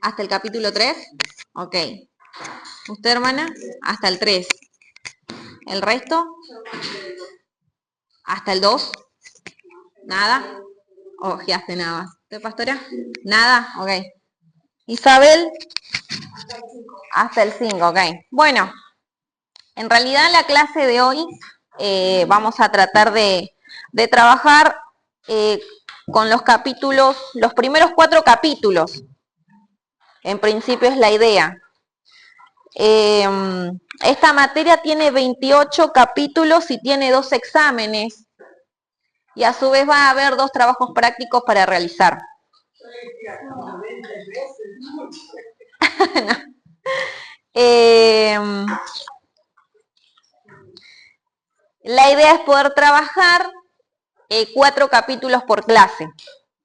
¿Hasta el capítulo 3? Ok. ¿Usted, hermana? Hasta el 3. ¿El resto? ¿Hasta el 2? ¿Nada? Ojeaste nada más. ¿Usted, pastora? ¿Nada? Ok. Isabel, hasta el 5, ok. Bueno, en realidad la clase de hoy vamos a tratar de trabajar con los capítulos, los primeros 4 capítulos. En principio es la idea. Esta materia tiene 28 capítulos y tiene 2 exámenes. Y a su vez va a haber 2 trabajos prácticos para realizar. No. La idea es poder trabajar 4 capítulos por clase,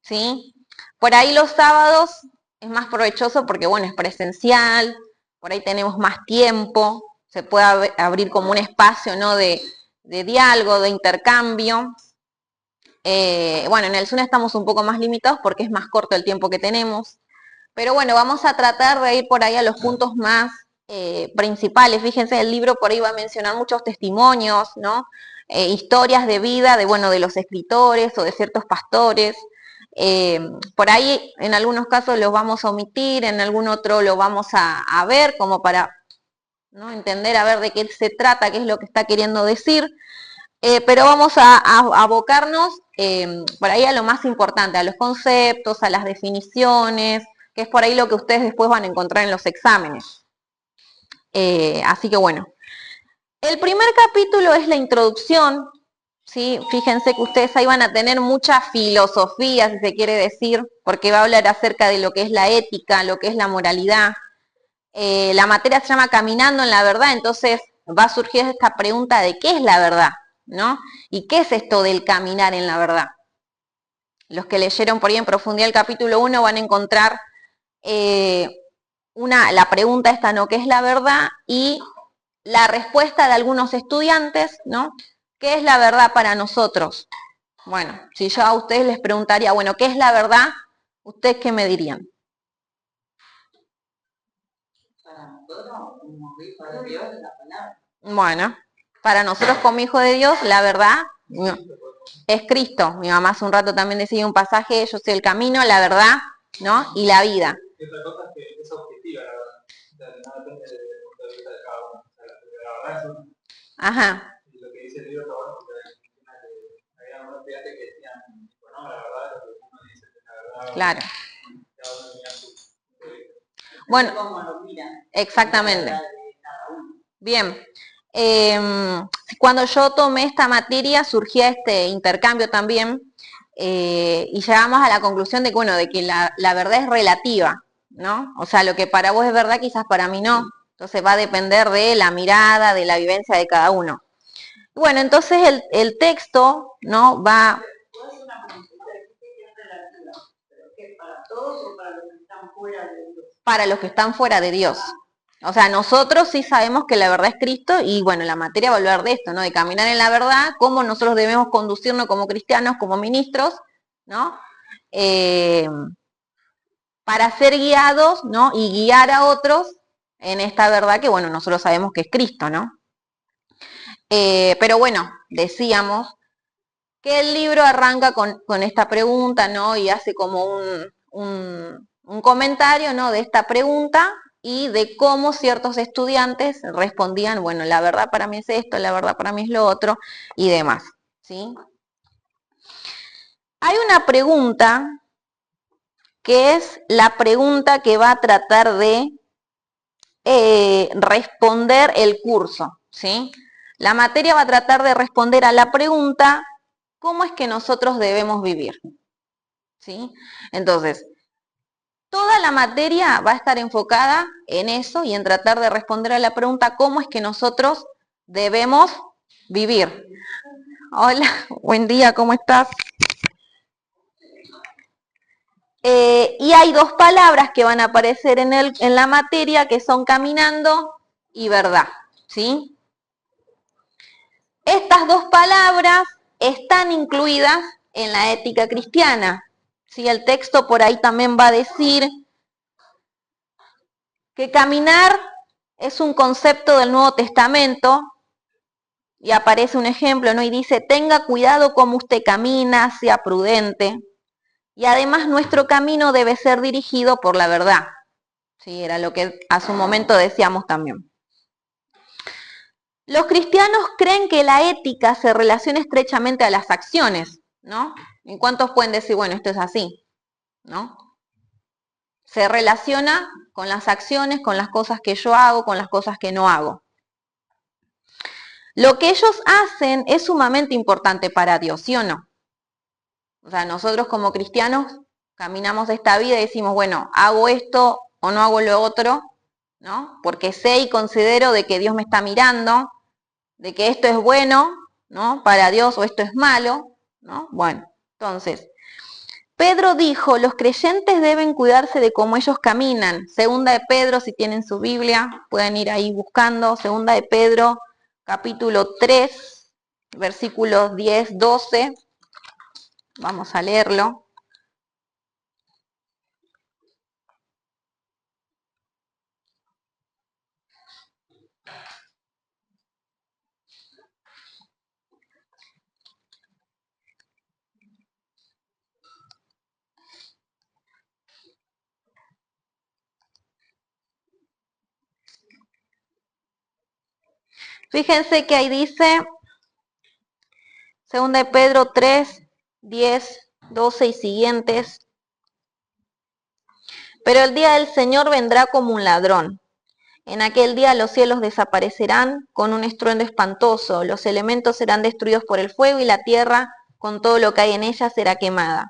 ¿sí? Por ahí los sábados es más provechoso porque, bueno, es presencial, por ahí tenemos más tiempo, se puede abrir como un espacio, ¿no?, de diálogo, de intercambio. Bueno, en el Zoom estamos un poco más limitados porque es más corto el tiempo que tenemos, pero bueno, vamos a tratar de ir por ahí a los puntos más principales. Fíjense, el libro por ahí va a mencionar muchos testimonios, ¿no? Historias de vida de, bueno, de los escritores o de ciertos pastores. Por ahí en algunos casos los vamos a omitir, en algún otro lo vamos a ver como para, ¿no?, entender a ver de qué se trata, qué es lo que está queriendo decir. Pero vamos a abocarnos por ahí a lo más importante, a los conceptos, a las definiciones, que es por ahí lo que ustedes después van a encontrar en los exámenes. Así que bueno, el primer capítulo es la introducción, ¿sí? Fíjense que ustedes ahí van a tener mucha filosofía, si se quiere decir, porque va a hablar acerca de lo que es la ética, lo que es la moralidad. La materia se llama Caminando en la Verdad, entonces va a surgir esta pregunta de qué es la verdad, ¿no? ¿Y qué es esto del caminar en la verdad? Los que leyeron por ahí en profundidad el capítulo 1 van a encontrar la pregunta esta, ¿no?, ¿qué es la verdad? Y la respuesta de algunos estudiantes, ¿no? ¿Qué es la verdad para nosotros? Bueno, si yo a ustedes les preguntaría, bueno, ¿qué es la verdad? ¿Ustedes qué me dirían? Para nosotros, como hijos de Dios, la palabra. Bueno, para nosotros como hijos de Dios, la verdad es Cristo. Mi mamá hace un rato también decía un pasaje, yo soy el camino, la verdad, ¿no?, y la vida. Y otra cosa es que es objetiva, la verdad. O sea, no depende del punto de vista de cada uno. O sea, la verdad es una. Ajá. Y lo que dice el libro está bueno porque había algunos estudiantes que decían, bueno, la verdad es lo que uno dice que es la verdad. Claro. Cada uno tenía su punto de vista. Bueno, cómo lo miran. Exactamente. Bien. Cuando yo tomé esta materia surgía este intercambio también y llegamos a la conclusión de que, bueno, de que la verdad es relativa, ¿no? O sea, lo que para vos es verdad quizás para mí no. Entonces va a depender de la mirada, de la vivencia de cada uno. Bueno, entonces el texto, ¿no?, va... ¿Puedo hacer una pregunta? ¿Qué es relativa? ¿Pero qué, para todos o para los que están fuera de Dios? Para los que están fuera de Dios. O sea, nosotros sí sabemos que la verdad es Cristo y, bueno, la materia va a hablar de esto, ¿no?, de caminar en la verdad, cómo nosotros debemos conducirnos como cristianos, como ministros, ¿no?, para ser guiados, ¿no?, y guiar a otros en esta verdad que, bueno, nosotros sabemos que es Cristo, ¿no? Pero bueno, decíamos que el libro arranca con esta pregunta, ¿no?, y hace como un comentario, ¿no?, de esta pregunta y de cómo ciertos estudiantes respondían, bueno, la verdad para mí es esto, la verdad para mí es lo otro, y demás, ¿sí? Hay una pregunta que es la pregunta que va a tratar de responder el curso, ¿sí? La materia va a tratar de responder a la pregunta, ¿cómo es que nosotros debemos vivir? ¿Sí? Entonces, toda la materia va a estar enfocada en eso y en tratar de responder a la pregunta, ¿cómo es que nosotros debemos vivir? Hola, buen día, ¿cómo estás? Y hay 2 palabras que van a aparecer en la materia que son caminando y verdad, ¿sí? Estas 2 palabras están incluidas en la ética cristiana, ¿sí? El texto por ahí también va a decir que caminar es un concepto del Nuevo Testamento, y aparece un ejemplo, ¿no? Y dice, tenga cuidado cómo usted camina, sea prudente, y además nuestro camino debe ser dirigido por la verdad. Sí, era lo que hace un momento decíamos también. Los cristianos creen que la ética se relaciona estrechamente a las acciones, ¿no? ¿En cuántos pueden decir, bueno, esto es así, ¿no? Se relaciona con las acciones, con las cosas que yo hago, con las cosas que no hago. Lo que ellos hacen es sumamente importante para Dios, ¿sí o no? O sea, nosotros como cristianos caminamos esta vida y decimos, bueno, hago esto o no hago lo otro, ¿no? Porque sé y considero de que Dios me está mirando, de que esto es bueno, ¿no? Para Dios o esto es malo, ¿no? Bueno, entonces, Pedro dijo, los creyentes deben cuidarse de cómo ellos caminan. Segunda de Pedro, si tienen su Biblia, pueden ir ahí buscando. Segunda de Pedro, capítulo 3, versículos 10, 12. Vamos a leerlo. Fíjense que ahí dice, segunda de Pedro 3, 10, 12 y siguientes. Pero el día del Señor vendrá como un ladrón. En aquel día los cielos desaparecerán con un estruendo espantoso, los elementos serán destruidos por el fuego y la tierra, con todo lo que hay en ella, será quemada.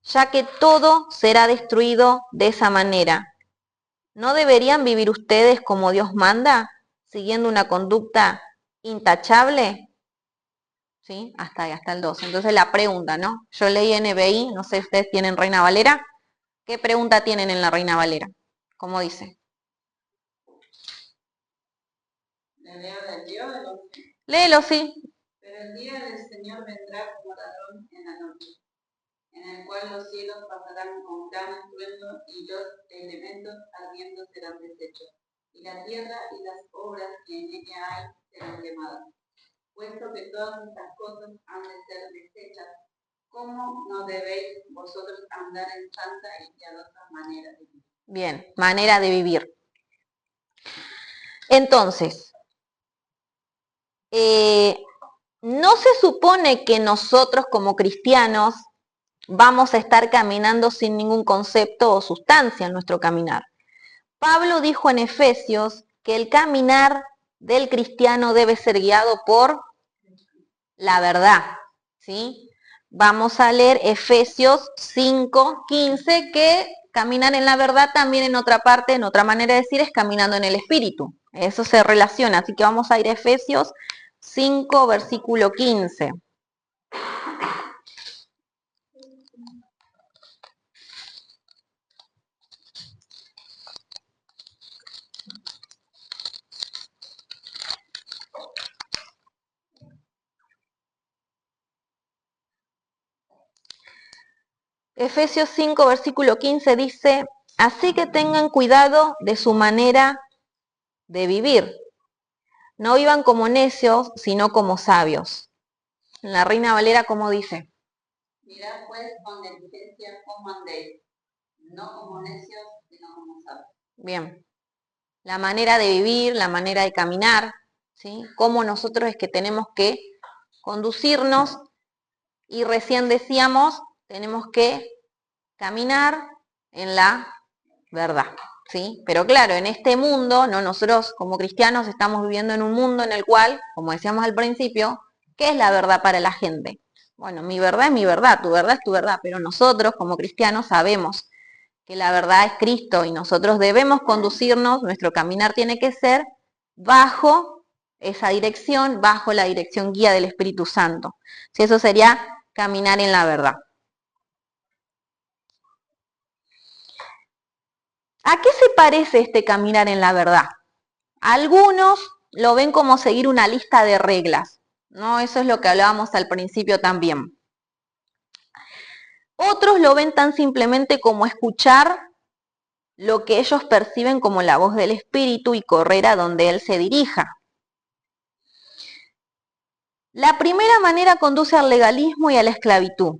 Ya que todo será destruido de esa manera, ¿no deberían vivir ustedes como Dios manda, siguiendo una conducta intachable? ¿Sí? Hasta ahí, hasta el 12. Entonces la pregunta, ¿no? Yo leí NBI, no sé si ustedes tienen Reina Valera. ¿Qué pregunta tienen en la Reina Valera? ¿Cómo dice? ¿Le leo del día o del 11? Léelo, sí. Pero el día del Señor vendrá como ladrón en la noche, en el cual los cielos pasarán con gran estruendo y los elementos ardiendo serán deshechos, y la tierra y las obras que en ella hay serán quemadas. Puesto que todas estas cosas han de ser deshechas, ¿cómo no debéis vosotros andar en santa y piadosa manera de vivir? Bien, manera de vivir. Entonces, no se supone que nosotros como cristianos vamos a estar caminando sin ningún concepto o sustancia en nuestro caminar. Pablo dijo en Efesios que el caminar del cristiano debe ser guiado por la verdad, ¿sí? Vamos a leer Efesios 5:15, que caminar en la verdad también en otra parte, en otra manera de decir, es caminando en el Espíritu. Eso se relaciona, así que vamos a ir a Efesios 5, versículo 15. Efesios 5, versículo 15 dice, así que tengan cuidado de su manera de vivir. No vivan como necios, sino como sabios. En la Reina Valera, ¿cómo dice? Mirad pues con diligencia cómo andéis, no como necios, sino como sabios. Bien. La manera de vivir, la manera de caminar, ¿sí? Cómo nosotros es que tenemos que conducirnos, y recién decíamos, tenemos que caminar en la verdad, ¿sí? Pero claro, en este mundo, no, nosotros como cristianos estamos viviendo en un mundo en el cual, como decíamos al principio, ¿qué es la verdad para la gente? Bueno, mi verdad es mi verdad, tu verdad es tu verdad, pero nosotros como cristianos sabemos que la verdad es Cristo y nosotros debemos conducirnos, nuestro caminar tiene que ser bajo esa dirección, bajo la dirección guía del Espíritu Santo. Si eso sería caminar en la verdad. ¿A qué se parece este caminar en la verdad? Algunos lo ven como seguir una lista de reglas, ¿no? Eso es lo que hablábamos al principio también. Otros lo ven tan simplemente como escuchar lo que ellos perciben como la voz del Espíritu y correr a donde Él se dirija. La primera manera conduce al legalismo y a la esclavitud.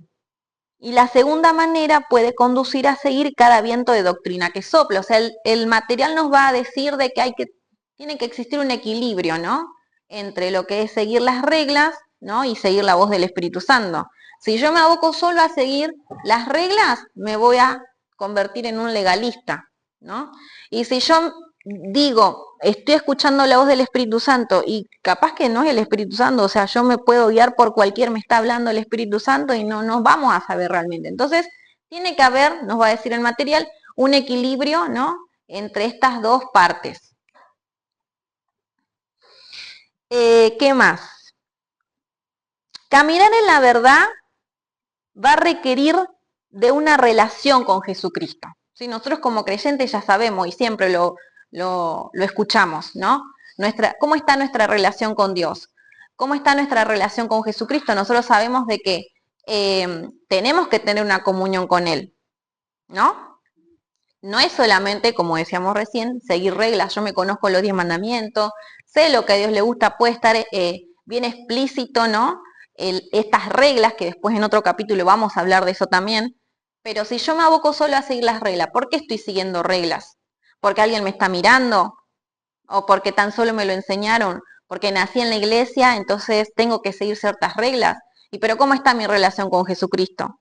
Y la segunda manera puede conducir a seguir cada viento de doctrina que sopla. O sea, el material nos va a decir de que tiene que existir un equilibrio, ¿no? Entre lo que es seguir las reglas, ¿no? Y seguir la voz del Espíritu Santo. Si yo me aboco solo a seguir las reglas, me voy a convertir en un legalista, ¿no? Y si yo digo, estoy escuchando la voz del Espíritu Santo y capaz que no es el Espíritu Santo, o sea, yo me puedo guiar por me está hablando el Espíritu Santo y no nos vamos a saber realmente. Entonces, tiene que haber, nos va a decir el material, un equilibrio, ¿no? Entre estas dos partes. ¿Qué más? Caminar en la verdad va a requerir de una relación con Jesucristo. ¿Sí? Nosotros como creyentes ya sabemos y siempre lo escuchamos, ¿no? ¿Cómo está nuestra relación con Dios? ¿Cómo está nuestra relación con Jesucristo? Nosotros sabemos de que tenemos que tener una comunión con Él, ¿no? No es solamente, como decíamos recién, seguir reglas. Yo me conozco los 10 mandamientos, sé lo que a Dios le gusta, puede estar bien explícito, ¿no? Estas reglas, que después en otro capítulo vamos a hablar de eso también. Pero si yo me aboco solo a seguir las reglas, ¿por qué estoy siguiendo reglas? ¿Porque alguien me está mirando? ¿O porque tan solo me lo enseñaron? ¿Porque nací en la iglesia, entonces tengo que seguir ciertas reglas? Pero ¿cómo está mi relación con Jesucristo?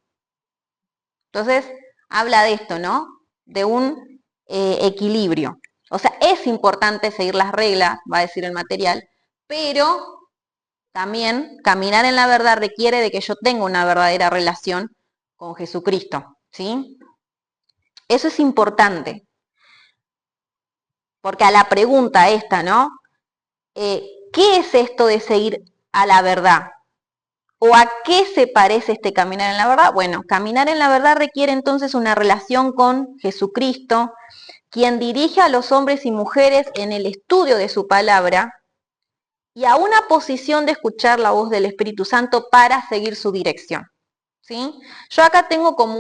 Entonces, habla de esto, ¿no? De un equilibrio. O sea, es importante seguir las reglas, va a decir el material, pero también caminar en la verdad requiere de que yo tenga una verdadera relación con Jesucristo, ¿sí? Eso es importante. Porque a la pregunta esta, ¿no? ¿Qué es esto de seguir a la verdad? ¿O a qué se parece este caminar en la verdad? Bueno, caminar en la verdad requiere entonces una relación con Jesucristo, quien dirige a los hombres y mujeres en el estudio de su palabra y a una posición de escuchar la voz del Espíritu Santo para seguir su dirección. ¿Sí? Yo acá tengo como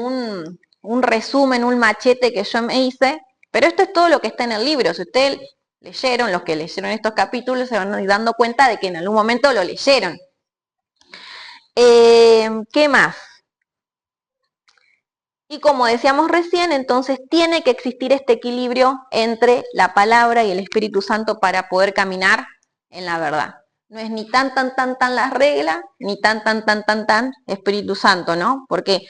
un resumen, un machete que yo me hice, pero esto es todo lo que está en el libro. Si ustedes leyeron, los que leyeron estos capítulos, se van a ir dando cuenta de que en algún momento lo leyeron. ¿Qué más? Y como decíamos recién, entonces tiene que existir este equilibrio entre la palabra y el Espíritu Santo para poder caminar en la verdad. No es ni tan las reglas, ni tan Espíritu Santo, ¿no? Porque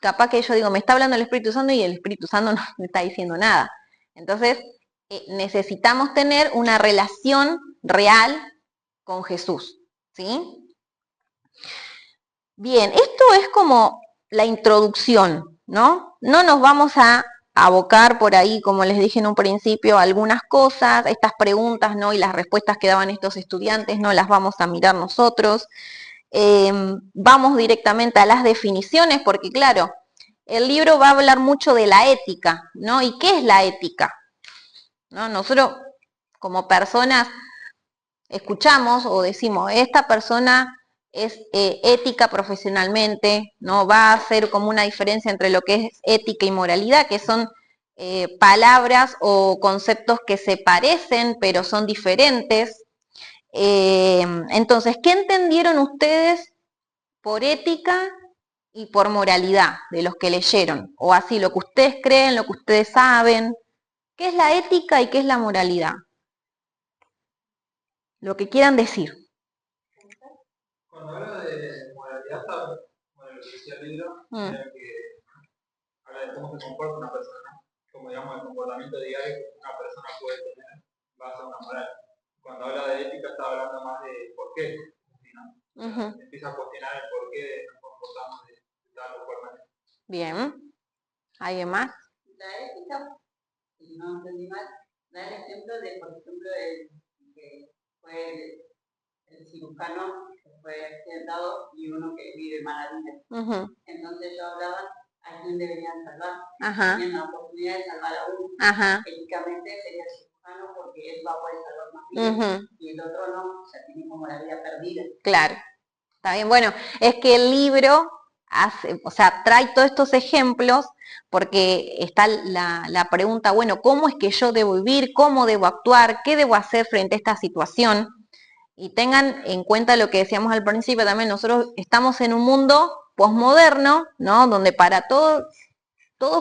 capaz que yo digo, me está hablando el Espíritu Santo y el Espíritu Santo no me está diciendo nada. Entonces, necesitamos tener una relación real con Jesús, ¿sí? Bien, esto es como la introducción, ¿no? No nos vamos a abocar por ahí, como les dije en un principio, algunas cosas, estas preguntas, ¿no? Y las respuestas que daban estos estudiantes, no las vamos a mirar nosotros. Vamos directamente a las definiciones, porque claro, el libro va a hablar mucho de la ética, ¿no? ¿Y qué es la ética? ¿No? Nosotros, como personas, escuchamos o decimos, esta persona es ética profesionalmente, ¿no? Va a hacer como una diferencia entre lo que es ética y moralidad, que son palabras o conceptos que se parecen, pero son diferentes. Entonces, ¿qué entendieron ustedes por ética y por moralidad de los que leyeron? O así, lo que ustedes creen, lo que ustedes saben. ¿Qué es la ética y qué es la moralidad? Lo que quieran decir. Cuando habla de moralidad, bueno, lo que decía el libro, era que habla de cómo se comporta una persona, como digamos el comportamiento diario que una persona puede tener base a una moral. Cuando habla de ética está hablando más de por qué, ¿no? Empieza a cuestionar el por qué nos comportamos de tal o cual manera. Bien. ¿Alguien más? La ética, si no entendí mal, da el ejemplo de, por ejemplo, que fue el cirujano que fue accidentado y uno que vive maravilla. Entonces yo hablaba a quién deberían salvar. Tienen la oportunidad de salvar a uno. Éticamente sería el cirujano porque él va a poder salvar más vidas y el otro no, o sea, tiene como la vida perdida. Claro. Está bien, bueno, es que el libro o sea, trae todos estos ejemplos porque está la pregunta, bueno, ¿cómo es que yo debo vivir? ¿Cómo debo actuar? ¿Qué debo hacer frente a esta situación? Y tengan en cuenta lo que decíamos al principio también, nosotros estamos en un mundo posmoderno, ¿no? Donde para todo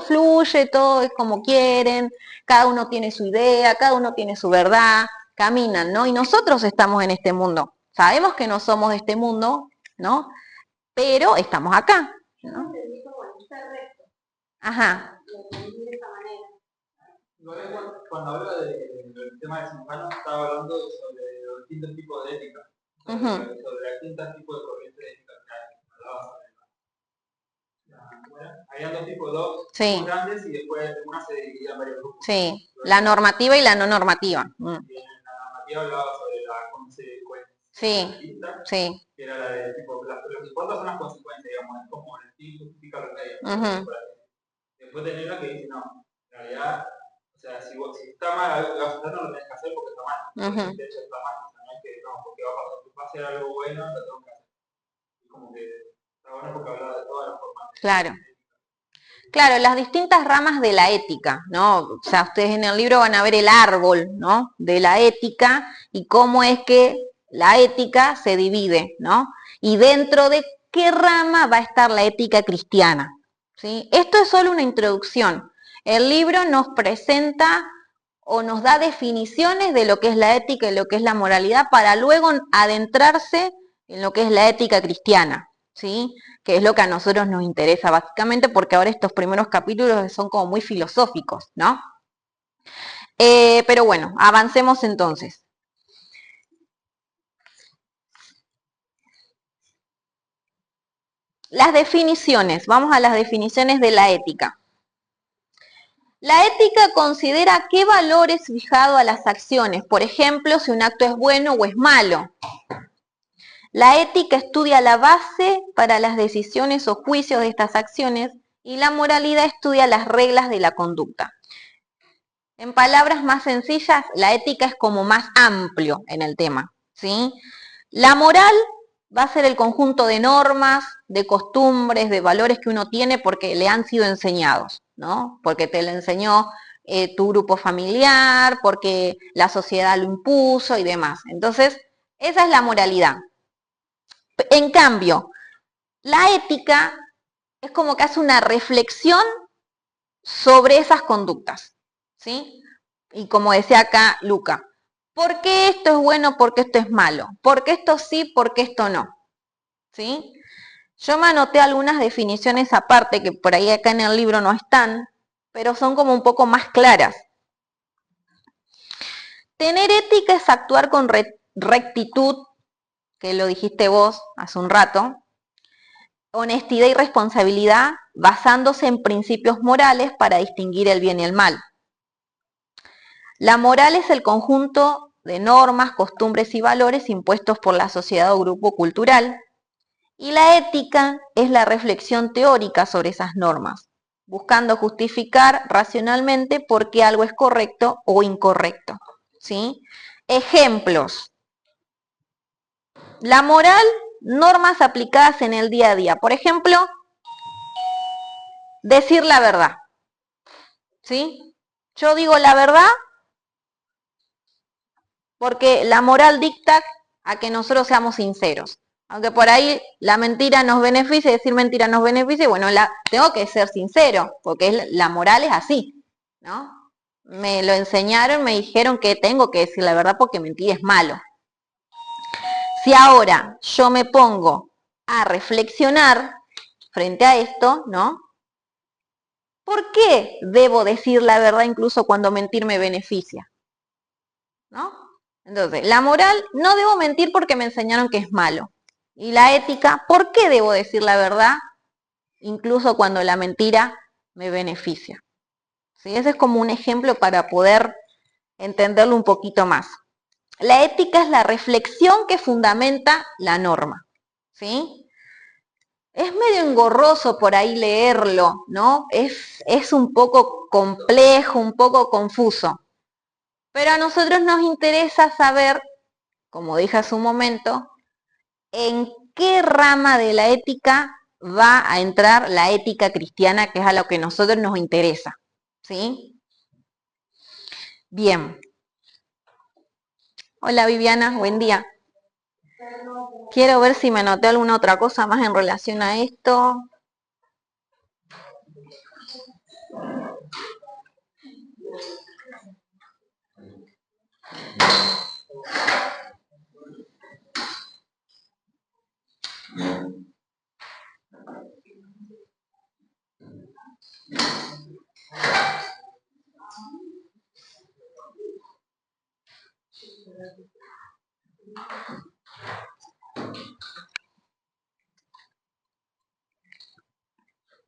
fluye, todo es como quieren, cada uno tiene su idea, cada uno tiene su verdad, caminan, ¿no? Y nosotros estamos en este mundo. Sabemos que no somos de este mundo, ¿no? Pero estamos acá, ¿no? Ajá. Cuando habla del tema de Simujano, estaba hablando sobre los distintos tipos de ética, sobre los distintos tipos de corrientes de ética que hay. Había dos tipos grandes y después una se dividía en varios grupos. Sí, la normativa y la no normativa. La normativa hablaba sobre la consecuencia. Sí, sí. Que era la de tipo, los impuestos son las consecuencias, digamos, es como el fin justifica lo que hay. Después tenés la que dice, no, en realidad, o sea, si está mal algo que vas a hacer, no lo tenés que hacer porque está mal. De hecho, está mal, o sea, no es que no, porque va a hacer algo bueno, lo tengo que hacer. Y como que está bueno porque hablaba de todas las formas. Claro. Claro, las distintas ramas de la ética, ¿no? O sea, ustedes en el libro van a ver el árbol, ¿no? De la ética y cómo es que la ética se divide, ¿no? Y dentro de qué rama va a estar la ética cristiana, ¿sí? Esto es solo una introducción. El libro nos presenta o nos da definiciones de lo que es la ética y lo que es la moralidad para luego adentrarse en lo que es la ética cristiana, ¿sí? Que es lo que a nosotros nos interesa básicamente porque ahora estos primeros capítulos son como muy filosóficos, ¿no? Pero bueno, avancemos entonces. Las definiciones, vamos a las definiciones de la ética. La ética considera qué valor es fijado a las acciones, por ejemplo, si un acto es bueno o es malo. La ética estudia la base para las decisiones o juicios de estas acciones y la moralidad estudia las reglas de la conducta. En palabras más sencillas, la ética es como más amplio en el tema, ¿sí? La moral va a ser el conjunto de normas, de costumbres, de valores que uno tiene porque le han sido enseñados, ¿no? Porque te lo enseñó tu grupo familiar, porque la sociedad lo impuso y demás. Entonces, esa es la moralidad. En cambio, la ética es como que hace una reflexión sobre esas conductas, ¿sí? Y como decía acá Luca, ¿por qué esto es bueno, por qué esto es malo? ¿Por qué esto sí, por qué esto no? ¿Sí? Yo me anoté algunas definiciones aparte que por ahí acá en el libro no están, pero son como un poco más claras. Tener ética es actuar con rectitud, que lo dijiste vos hace un rato, honestidad y responsabilidad basándose en principios morales para distinguir el bien y el mal. La moral es el conjunto de normas, costumbres y valores impuestos por la sociedad o grupo cultural. Y la ética es la reflexión teórica sobre esas normas, buscando justificar racionalmente por qué algo es correcto o incorrecto, ¿sí? Ejemplos. La moral, normas aplicadas en el día a día. Por ejemplo, decir la verdad, ¿sí? Yo digo la verdad porque la moral dicta a que nosotros seamos sinceros. Aunque por ahí la mentira nos beneficie, decir mentira nos beneficie, bueno, tengo que ser sincero, porque la moral es así, ¿no? Me lo enseñaron, me dijeron que tengo que decir la verdad porque mentir es malo. Si ahora yo me pongo a reflexionar frente a esto, ¿no? ¿Por qué debo decir la verdad incluso cuando mentir me beneficia? ¿No? Entonces, la moral, no debo mentir porque me enseñaron que es malo. Y la ética, ¿por qué debo decir la verdad incluso cuando la mentira me beneficia? ¿Sí? Ese es como un ejemplo para poder entenderlo un poquito más. La ética es la reflexión que fundamenta la norma. ¿Sí? Es medio engorroso por ahí leerlo, ¿no? Es un poco complejo, un poco confuso. Pero a nosotros nos interesa saber, como dije hace un momento, en qué rama de la ética va a entrar la ética cristiana, que es a lo que a nosotros nos interesa, ¿sí? Bien. Hola Viviana, buen día. Quiero ver si me anoté alguna otra cosa más en relación a esto.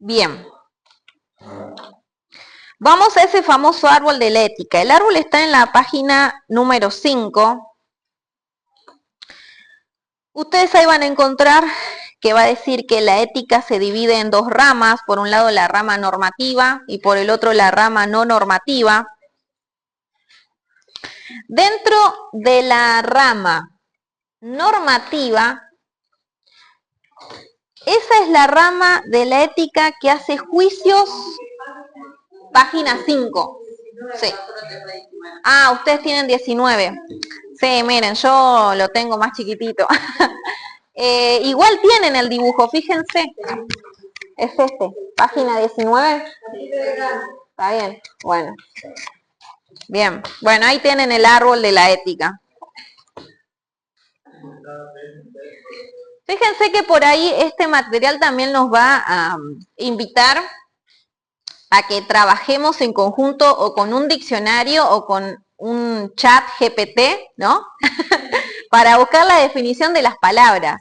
Bien. Vamos a ese famoso árbol de la ética. El árbol está en la página número 5. Ustedes ahí van a encontrar que va a decir que la ética se divide en dos ramas. Por un lado la rama normativa y por el otro la rama no normativa. Dentro de la rama normativa, esa es la rama de la ética que hace juicios. Página 5. Sí. Ah, ustedes tienen 19. Sí, miren, yo lo tengo más chiquitito. Igual tienen el dibujo, fíjense. Es este, página 19. Está bien, bueno. Bien, bueno, ahí tienen el árbol de la ética. Fíjense que por ahí este material también nos va a invitar a que trabajemos en conjunto o con un diccionario o con un chat GPT, ¿no? Para buscar la definición de las palabras.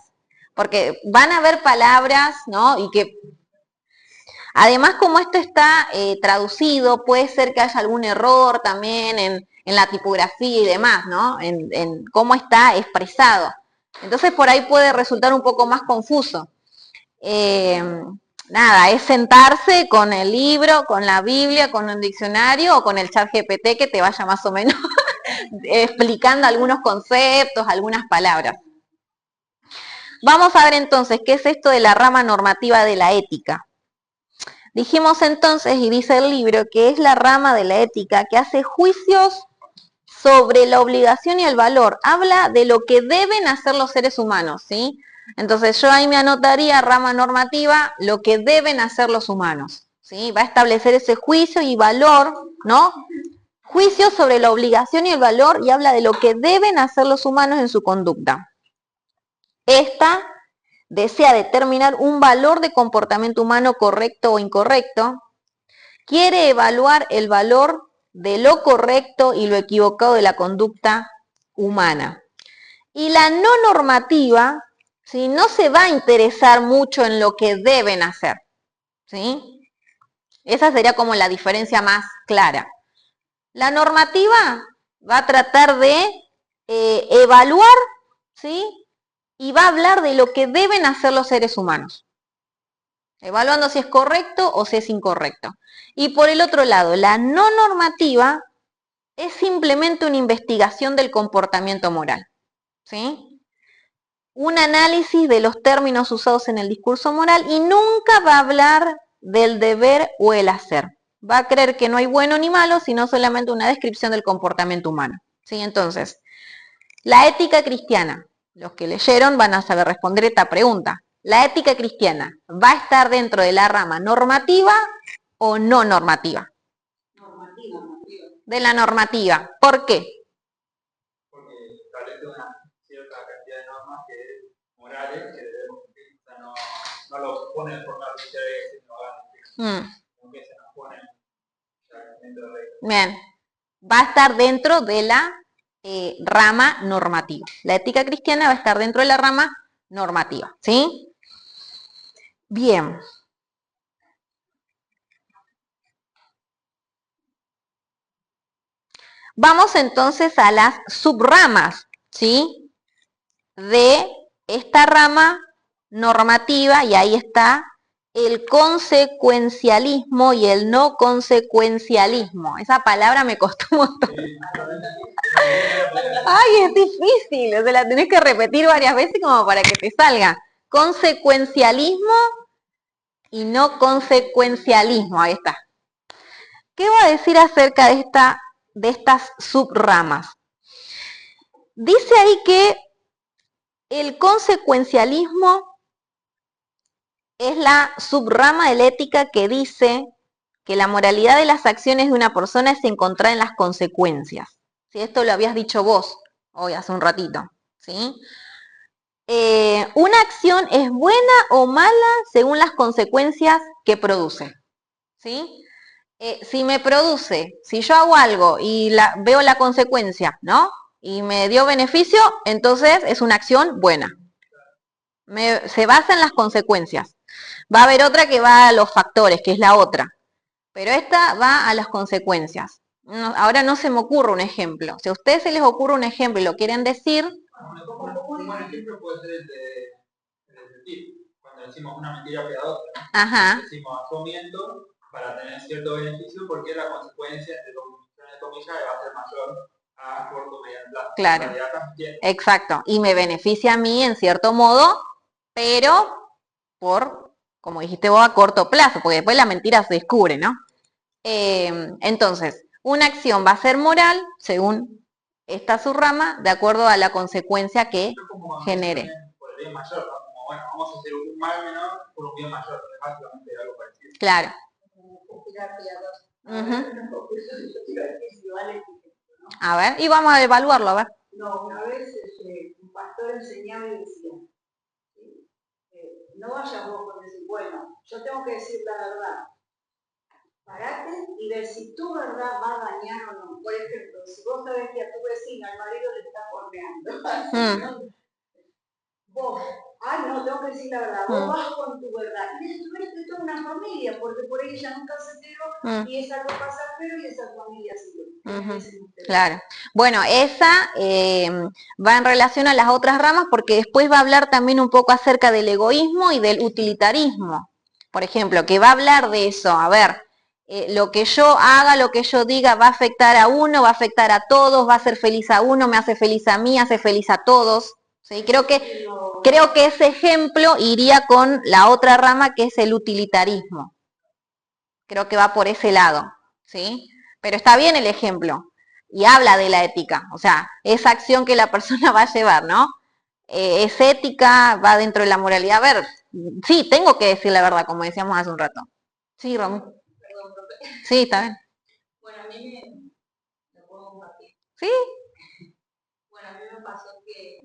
Porque van a haber palabras, ¿no? Y que además como esto está traducido, puede ser que haya algún error también en la tipografía y demás, ¿no? En cómo está expresado. Entonces por ahí puede resultar un poco más confuso. Nada, es sentarse con el libro, con la Biblia, con un diccionario o con el chat GPT que te vaya más o menos explicando algunos conceptos, algunas palabras. Vamos a ver entonces qué es esto de la rama normativa de la ética. Dijimos entonces, y dice el libro, que es la rama de la ética que hace juicios sobre la obligación y el valor. Habla de lo que deben hacer los seres humanos, ¿sí? Entonces yo ahí me anotaría rama normativa, lo que deben hacer los humanos, ¿sí? Va a establecer ese juicio y valor, ¿no? Juicio sobre la obligación y el valor y habla de lo que deben hacer los humanos en su conducta. Esta desea determinar un valor de comportamiento humano correcto o incorrecto, quiere evaluar el valor de lo correcto y lo equivocado de la conducta humana. Y la no normativa, ¿sí?, no se va a interesar mucho en lo que deben hacer, ¿sí? Esa sería como la diferencia más clara. La normativa va a tratar de evaluar, ¿sí?, y va a hablar de lo que deben hacer los seres humanos, evaluando si es correcto o si es incorrecto. Y por el otro lado, la no normativa es simplemente una investigación del comportamiento moral, ¿sí? Un análisis de los términos usados en el discurso moral y nunca va a hablar del deber o el hacer. Va a creer que no hay bueno ni malo, sino solamente una descripción del comportamiento humano, ¿sí? Entonces, la ética cristiana, los que leyeron van a saber responder esta pregunta. ¿La ética cristiana va a estar dentro de la rama normativa o no normativa? Normativa. De la normativa. ¿Por qué? Porque establece una cierta cantidad de normas morales que debemos cumplir. O sea, no lo pone de forma arbitraria y no hagan aunque se nos pone dentro de reglas. Bien. Va a estar dentro de la rama normativa. La ética cristiana va a estar dentro de la rama normativa, ¿sí? Bien. Vamos entonces a las subramas, ¿sí?, de esta rama normativa, y ahí está el consecuencialismo y el no consecuencialismo. Esa palabra me costó un montón. Ay, es difícil, o sea, la tenés que repetir varias veces como para que te salga. Consecuencialismo y no consecuencialismo. Ahí está. ¿Qué va a decir acerca de estas subramas? Dice ahí que el consecuencialismo es la subrama de la ética que dice que la moralidad de las acciones de una persona es encontrar en las consecuencias. ¿Sí? Esto lo habías dicho vos hoy hace un ratito. ¿Sí? Una acción es buena o mala según las consecuencias que produce. ¿Sí? Si yo hago algo y veo la consecuencia, ¿no? Y me dio beneficio, entonces es una acción buena. Se basa en las consecuencias. Va a haber otra que va a los factores, que es la otra. Pero esta va a las consecuencias. Ahora no se me ocurre un ejemplo. Si a ustedes se les ocurre un ejemplo y lo quieren decir... Un buen ejemplo puede ser el de mentir. Cuando decimos una mentira piadosa, decimos asumiendo para tener cierto beneficio porque la consecuencia, entre comillas, va a ser mayor a corto o mediano plazo. Claro, exacto. Y me beneficia a mí en cierto modo, pero como dijiste vos, a corto plazo, porque después la mentira se descubre, ¿no? Entonces, una acción va a ser moral, según esta subrama, de acuerdo a la consecuencia que genere. Por el bien mayor, ¿no? Como, bueno, vamos a hacer un mal menor por un bien mayor, es básicamente algo parecido. Claro. A ver, y vamos a evaluarlo, a ver. No, una vez un pastor enseñaba y decía, no vayas vos con decir, bueno, yo tengo que decir la verdad. Parate y ver si tu verdad va a dañar o no. Por ejemplo, si vos sabés que a tu vecina, al marido le está porneando, vos, no, tengo que decir la verdad, vos vas con tu verdad. Y destruiste toda una familia, porque por ahí ella nunca se enteró y es algo pasajero y esa familia sigue. Claro. Bueno, esa va en relación a las otras ramas porque después va a hablar también un poco acerca del egoísmo y del utilitarismo. Por ejemplo, que va a hablar de eso. A ver, lo que yo haga, lo que yo diga va a afectar a uno, va a afectar a todos, va a hacer feliz a uno, me hace feliz a mí, hace feliz a todos. ¿Sí? Creo que ese ejemplo iría con la otra rama que es el utilitarismo. Creo que va por ese lado, ¿sí? Pero está bien el ejemplo y habla de la ética, o sea, esa acción que la persona va a llevar, ¿no? Es ética, va dentro de la moralidad. A ver, sí, tengo que decir la verdad, como decíamos hace un rato. Sí, Romy. Perdón, profe. Sí, está bien. Bueno, a mí ¿lo puedo compartir? Sí. Bueno, a mí me pasó que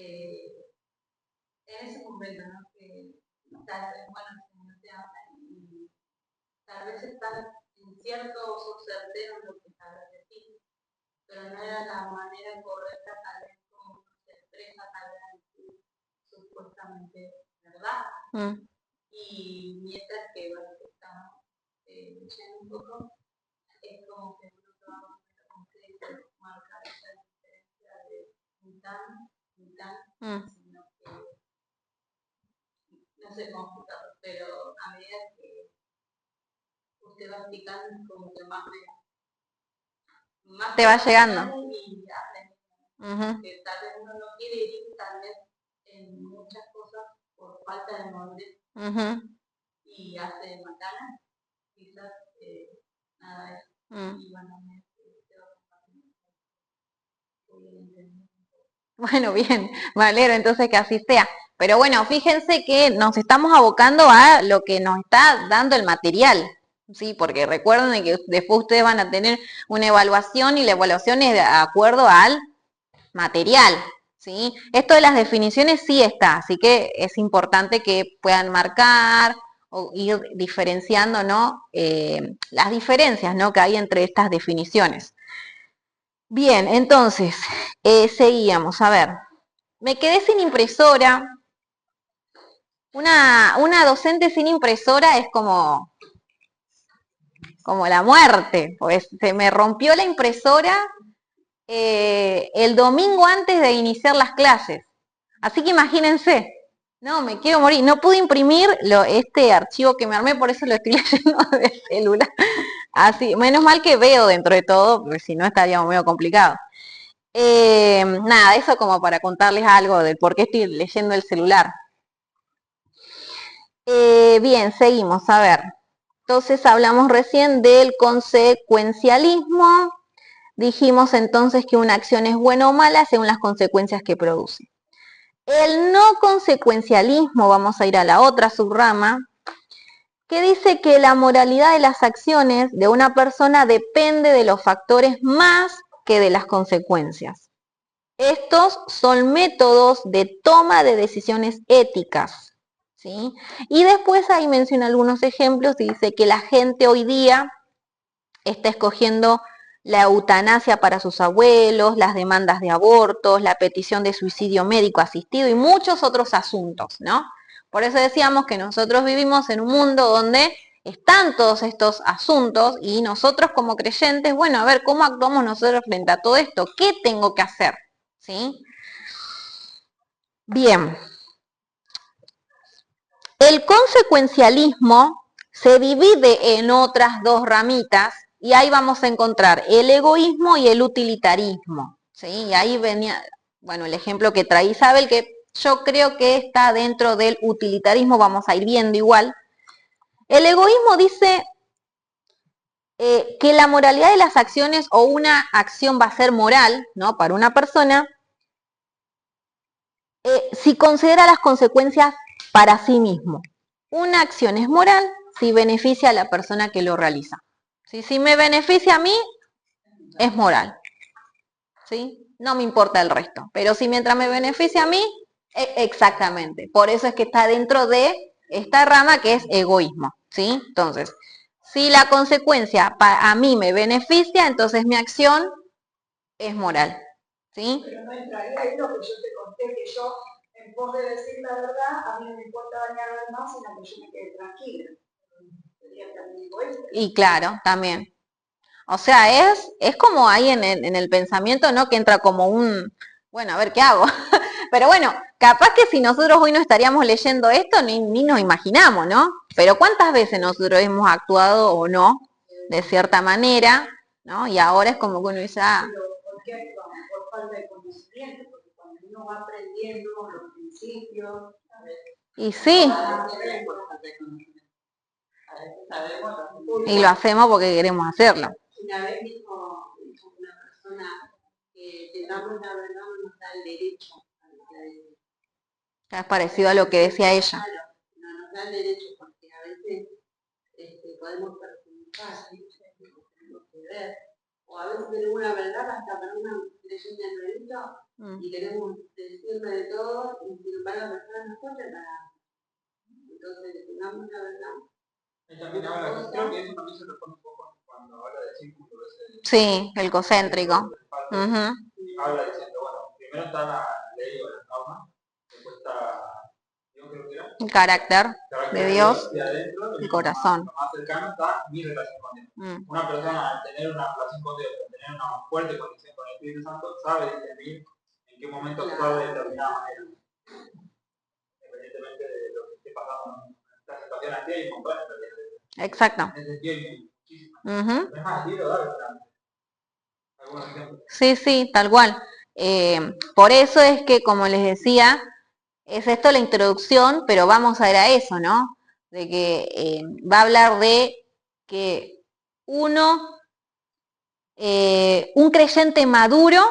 en ese momento, ¿no? Que bueno, te hablan y tal vez están inciertos o certeros en lo que tal vez decir, pero no era la manera correcta tal vez como se expresa tal vez supuestamente verdad. Y mientras que bueno, estamos leyendo un poco, es como que uno marcar esa diferencia de mitad, sino que no sé cómo explicarlo, pero a medida que usted va explicando es como que más te va llegando. Y que tal vez uno no quiere ir tal vez en muchas cosas por falta de madurez y hace macana, quizás nada de eso. Y bueno, bien, me alegro entonces que así sea. Pero bueno, fíjense que nos estamos abocando a lo que nos está dando el material, ¿sí? Porque recuerden que después ustedes van a tener una evaluación y la evaluación es de acuerdo al material, ¿sí? Esto de las definiciones sí está, así que es importante que puedan marcar o ir diferenciando, ¿no? Las diferencias, ¿no? Que hay entre estas definiciones. Bien, entonces, seguíamos. A ver, me quedé sin impresora. Una docente sin impresora es como la muerte, pues se me rompió la impresora el domingo antes de iniciar las clases. Así que imagínense, no, me quiero morir. No pude imprimir este archivo que me armé, por eso lo estoy leyendo de celular. Así, menos mal que veo dentro de todo, porque si no estaría medio complicado. Nada, eso como para contarles algo del por qué estoy leyendo el celular. Bien, seguimos, a ver. Entonces hablamos recién del consecuencialismo. Dijimos entonces que una acción es buena o mala según las consecuencias que produce. El no consecuencialismo, vamos a ir a la otra subrama, que dice que la moralidad de las acciones de una persona depende de los factores más que de las consecuencias. Estos son métodos de toma de decisiones éticas, ¿sí? Y después ahí menciona algunos ejemplos y dice que la gente hoy día está escogiendo la eutanasia para sus abuelos, las demandas de abortos, la petición de suicidio médico asistido y muchos otros asuntos, ¿no? Por eso decíamos que nosotros vivimos en un mundo donde están todos estos asuntos y nosotros como creyentes, bueno, a ver, ¿cómo actuamos nosotros frente a todo esto? ¿Qué tengo que hacer? ¿Sí? Bien. El consecuencialismo se divide en otras dos ramitas y ahí vamos a encontrar el egoísmo y el utilitarismo, ¿sí? Y ahí venía, bueno, el ejemplo que trae Isabel, que yo creo que está dentro del utilitarismo, vamos a ir viendo igual. El egoísmo dice que la moralidad de las acciones o una acción va a ser moral, ¿no? Para una persona, si considera las consecuencias para sí mismo. Una acción es moral si beneficia a la persona que lo realiza. ¿Sí? Si me beneficia a mí, es moral. ¿Sí? No me importa el resto. Pero si mientras me beneficia a mí, exactamente. Por eso es que está dentro de esta rama que es egoísmo. ¿Sí? Entonces, si la consecuencia a mí me beneficia, entonces mi acción es moral. ¿Sí? Pero no entraría ahí lo que yo te conté, que yo, en pos de decir la verdad, a mí no me importa dañar al más, sino que yo me quede tranquila. Sería también egoísta. Y claro, también. O sea, es como ahí en el pensamiento, ¿no? Que entra como un, bueno, a ver qué hago. Pero bueno, capaz que si nosotros hoy no estaríamos leyendo esto, ni nos imaginamos, ¿no? Pero ¿cuántas veces nosotros hemos actuado o no de cierta manera, ¿no? Y ahora es como que uno dice, ah. ¿Por qué actuamos? Por falta de conocimiento, porque cuando uno va aprendiendo los principios, y sí. Y lo hacemos porque queremos hacerlo. Una vez dijo una persona que tengamos la verdad no nos da el derecho a la derecha. Es parecido a lo que decía ella. Claro, no nos da el derecho porque a veces podemos perjudicar, tenemos que ver, o a veces tenemos una verdad hasta para una leyenda en relito y queremos decirle de todo y sin embargo la persona nos cuenta nada. Entonces, tengamos la verdad. Y también habla, creo que eso también se responde un poco cuando habla de círculo ese. Sí, el concéntrico. Habla diciendo, bueno, primero está la ley o la norma, después está Dios, creo que era. El carácter de Dios, y adentro, el corazón. Lo más cercano está mi relación con Dios. Una persona al tener una relación con Dios, al tener una fuerte conexión con el Espíritu Santo, sabe discernir en qué momento actuar de determinada manera. Independientemente de lo que esté pasando en esta situación aquí, hay un montón de realidades. Exacto. Es más, quiero dar algunos ejemplos. Sí, sí, tal cual. Por eso es que, como les decía, es esto la introducción, pero vamos a ir a eso, ¿no? De que va a hablar de que un creyente maduro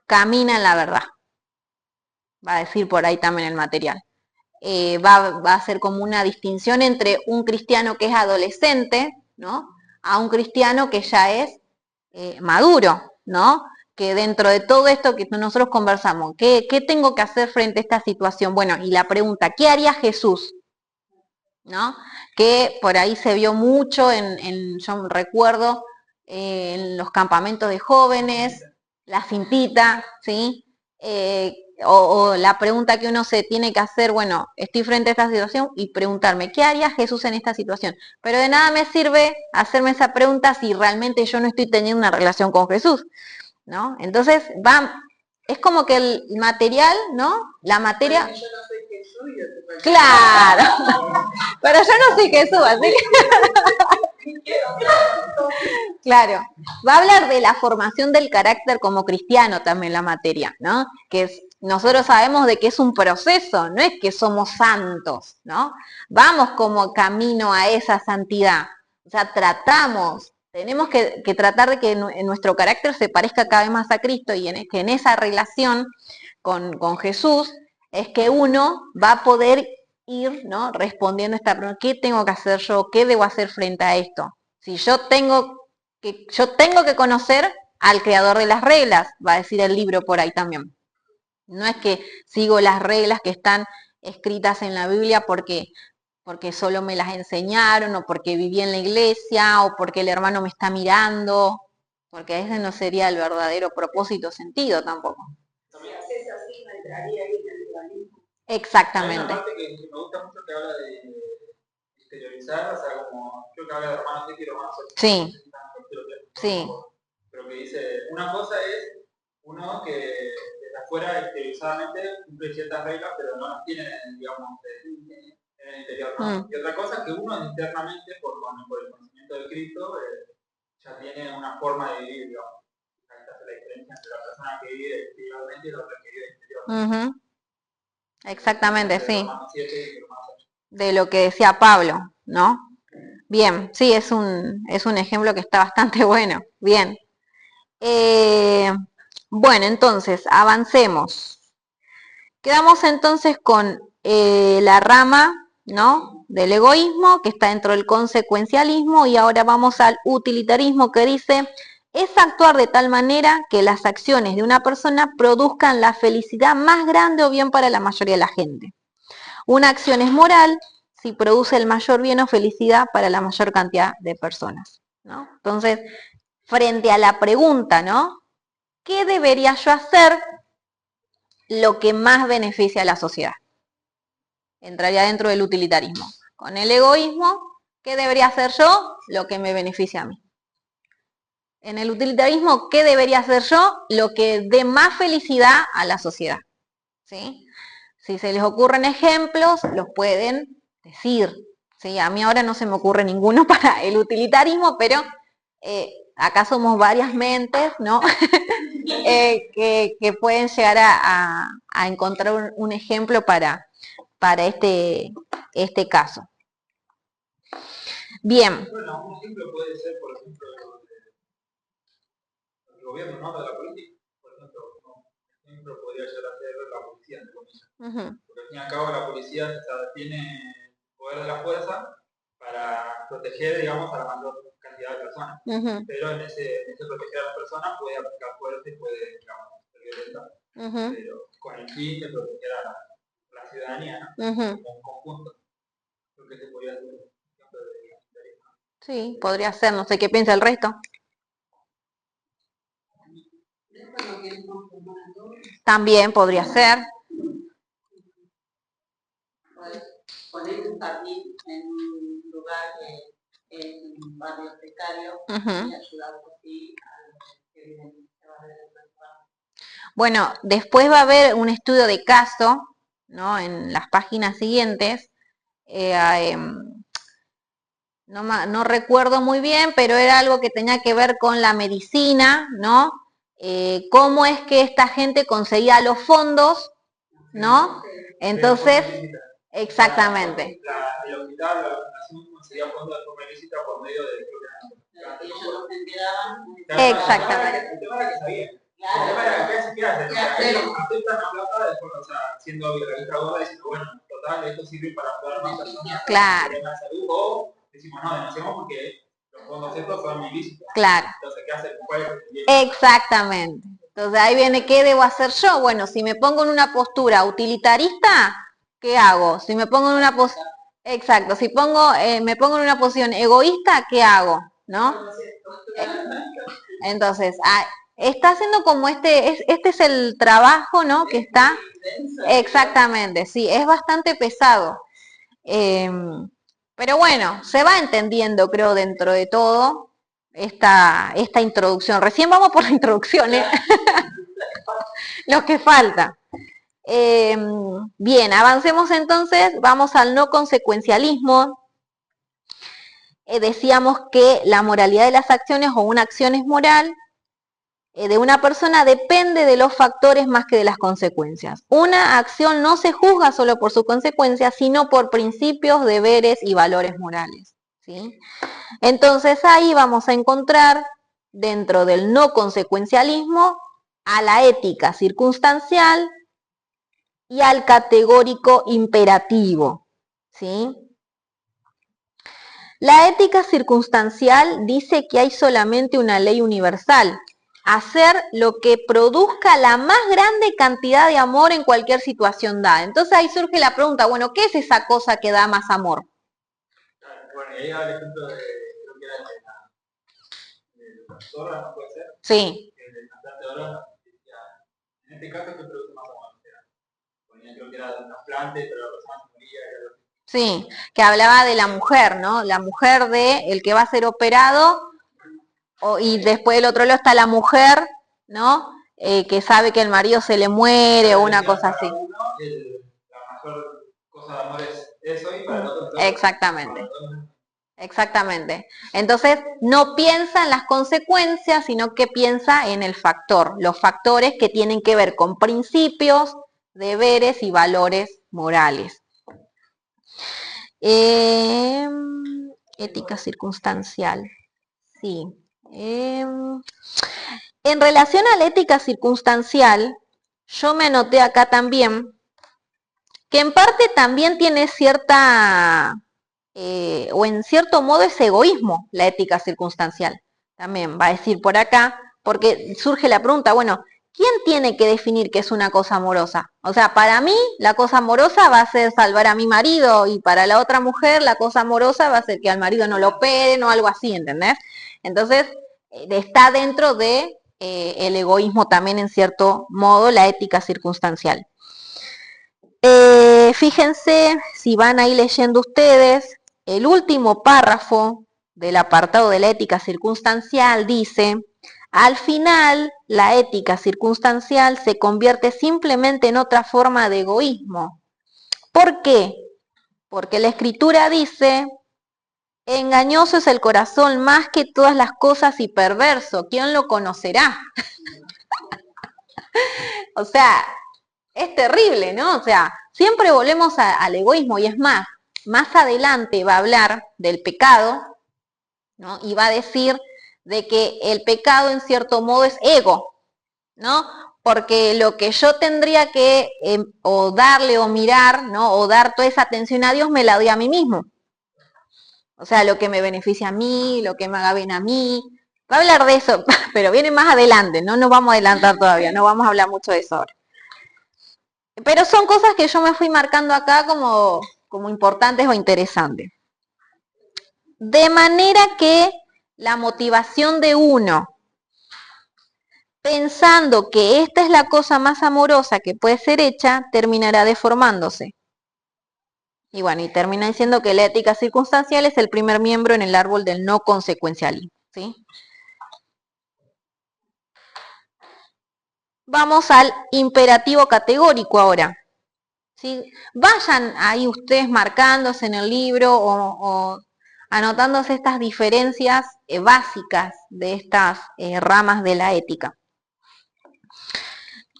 camina en la verdad. Va a decir por ahí también el material. Va a ser como una distinción entre un cristiano que es adolescente, ¿no? A un cristiano que ya es maduro, ¿no? Que dentro de todo esto que nosotros conversamos, ¿qué tengo que hacer frente a esta situación? Bueno, y la pregunta, ¿qué haría Jesús? ¿No? Que por ahí se vio mucho, yo recuerdo, en los campamentos de jóvenes, la cintita, ¿sí? O la pregunta que uno se tiene que hacer, bueno, estoy frente a esta situación y preguntarme, ¿qué haría Jesús en esta situación? Pero de nada me sirve hacerme esa pregunta si realmente yo no estoy teniendo una relación con Jesús, ¿no? Entonces, es como que el material, ¿no? La materia... Yo no soy Jesús y yo te Claro, pero yo no soy Jesús, así que... Claro, va a hablar de la formación del carácter como cristiano también la materia, ¿no? Que es nosotros sabemos de que es un proceso, no es que somos santos, ¿no? Vamos como camino a esa santidad. O sea, tenemos que tratar de que nuestro carácter se parezca cada vez más a Cristo y que en esa relación con Jesús es que uno va a poder ir, ¿no?, respondiendo a esta pregunta: ¿qué tengo que hacer yo? ¿Qué debo hacer frente a esto? Si yo tengo que conocer al creador de las reglas, va a decir el libro por ahí también. No es que sigo las reglas que están escritas en la Biblia porque solo me las enseñaron, o porque viví en la iglesia, o porque el hermano me está mirando, porque ese no sería el verdadero propósito o sentido tampoco. Si haces así, no entraría ahí en el legalismo. Exactamente. Hay una parte que me gusta mucho que habla de exteriorizar, o sea, como creo que habla de hermanos X y hermanos X. Sí. Sí. Pero que dice, una cosa es uno que desde afuera exteriorizadamente cumple ciertas reglas, pero no las tiene, digamos, en el interior, ¿no? Y otra cosa es que uno internamente, por el conocimiento de Cristo, ya tiene una forma de vivir, digamos. Esta es la diferencia entre la persona que vive exteriormente y la otra que vive exteriormente. Exactamente, sí. De lo que decía Pablo, ¿no? Bien, sí, es un ejemplo que está bastante bueno. Bien. Bueno, entonces, avancemos. Quedamos entonces con la rama, ¿no?, del egoísmo, que está dentro del consecuencialismo, y ahora vamos al utilitarismo, que dice: es actuar de tal manera que las acciones de una persona produzcan la felicidad más grande o bien para la mayoría de la gente. Una acción es moral si produce el mayor bien o felicidad para la mayor cantidad de personas, ¿no? Entonces, frente a la pregunta, ¿no?, ¿qué debería yo hacer? Lo que más beneficia a la sociedad. Entraría dentro del utilitarismo. Con el egoísmo, ¿qué debería hacer yo? Lo que me beneficia a mí. En el utilitarismo, ¿qué debería hacer yo? Lo que dé más felicidad a la sociedad. ¿Sí? Si se les ocurren ejemplos, los pueden decir. ¿Sí? A mí ahora no se me ocurre ninguno para el utilitarismo, pero acá somos varias mentes, ¿no? que pueden llegar a encontrar un ejemplo para este caso. Bien. Bueno, un ejemplo puede ser, por ejemplo, el gobierno, ¿no?, de la política. Por ejemplo, un ejemplo podría llegar a ser la policía, entre comillas. Porque al fin y al cabo la policía tiene poder de la fuerza para proteger, digamos, a la mayor cantidad de personas. Pero en ese proteger a las personas puede aplicar fuerza y puede, digamos, ser violenta. Pero con el fin de proteger a la ciudadanía, ¿no?, como un conjunto. Creo que se podría hacer un ejemplo de utilitarismo. Sí, podría ser, no sé qué piensa el resto. También podría ser. Poner un jardín en un lugar en un barrio precario y ayudar así a los que viven en ese barrio. Bueno, después va a haber un estudio de caso, ¿no?, en las páginas siguientes. No recuerdo muy bien, pero era algo que tenía que ver con la medicina, ¿no? Cómo es que esta gente conseguía los fondos, ¿no? Entonces, exactamente. El hospital, la fundación conseguía fondos de forma ilícita por medio de... Exactamente. El tema era que sabían. El tema era que ¿qué hacen? Ellos aceptan la plata, después, o sea, siendo la lista gorda, diciendo, bueno, total, esto sirve para ayudar a más personas. Claro. La salud, o decimos, no, denunciamos porque los fondos estos fueron ilícitos. Claro. Entonces, ¿qué hacen? Exactamente. Entonces ahí viene, ¿qué debo hacer yo? Bueno, si me pongo en una postura utilitarista, ¿qué hago? Si me pongo en una postura... Exacto, si me pongo en una posición egoísta, ¿qué hago? ¿No? Entonces, está haciendo como este es el trabajo, ¿no?, que está... Exactamente, sí, es bastante pesado. Pero bueno, se va entendiendo, creo, dentro de todo esta introducción. Recién vamos por la introducción, ¿eh? Lo que falta. Bien, avancemos entonces, vamos al no consecuencialismo. Decíamos que la moralidad de las acciones, o una acción es moral de una persona depende de los factores más que de las consecuencias. Una acción no se juzga solo por sus consecuencias, sino por principios, deberes y valores morales, ¿sí? Entonces ahí vamos a encontrar dentro del no consecuencialismo a la ética circunstancial y al categórico imperativo, ¿sí? La ética circunstancial dice que hay solamente una ley universal: hacer lo que produzca la más grande cantidad de amor en cualquier situación dada. Entonces ahí surge la pregunta, bueno, ¿qué es esa cosa que da más amor? Bueno, y ahí va el ejemplo de, creo que era de la zorra, ¿no puede ser? Sí. El cantante de oro decía, en este caso, ¿qué produce más amor? O sea, ponía, creo que era de un trasplante, pero la persona se moría y algo así. Sí, que hablaba de la mujer, ¿no? La mujer de el que va a ser operado, y después del otro lado está la mujer, ¿no? Que sabe que el marido se le muere o una cosa así. Uno, la mejor cosa de amor es eso, y para el otro, exactamente. Exactamente. Entonces, no piensa en las consecuencias, sino que piensa en el factor, los factores que tienen que ver con principios, deberes y valores morales. Ética circunstancial. Sí. En relación a la ética circunstancial, yo me anoté acá también que en parte también tiene cierta, o en cierto modo es egoísmo la ética circunstancial. También va a decir por acá, porque surge la pregunta, bueno, ¿quién tiene que definir qué es una cosa amorosa? O sea, para mí la cosa amorosa va a ser salvar a mi marido, y para la otra mujer la cosa amorosa va a ser que al marido no lo operen o algo así, ¿entendés? Entonces, está dentro de el egoísmo también en cierto modo la ética circunstancial. Fíjense, si van ahí leyendo ustedes, el último párrafo del apartado de la ética circunstancial dice: al final, la ética circunstancial se convierte simplemente en otra forma de egoísmo. ¿Por qué? Porque la Escritura dice: engañoso es el corazón más que todas las cosas y perverso, ¿quién lo conocerá? O sea, es terrible, ¿no? O sea, siempre volvemos al egoísmo, y es más adelante va a hablar del pecado, ¿no? Y va a decir de que el pecado en cierto modo es ego, ¿no? Porque lo que yo tendría que o darle o mirar, ¿no? O dar toda esa atención a Dios, me la doy a mí mismo. O sea, lo que me beneficia a mí, lo que me haga bien a mí. Va a hablar de eso, pero viene más adelante, no nos vamos a adelantar todavía, no vamos a hablar mucho de eso ahora. Pero son cosas que yo me fui marcando acá como importantes o interesantes. De manera que la motivación de uno, pensando que esta es la cosa más amorosa que puede ser hecha, terminará deformándose. Y bueno, y termina diciendo que la ética circunstancial es el primer miembro en el árbol del no consecuencialismo, ¿sí? Vamos al imperativo categórico ahora. ¿Sí? Vayan ahí ustedes marcándose en el libro o anotándose estas diferencias básicas de estas ramas de la ética.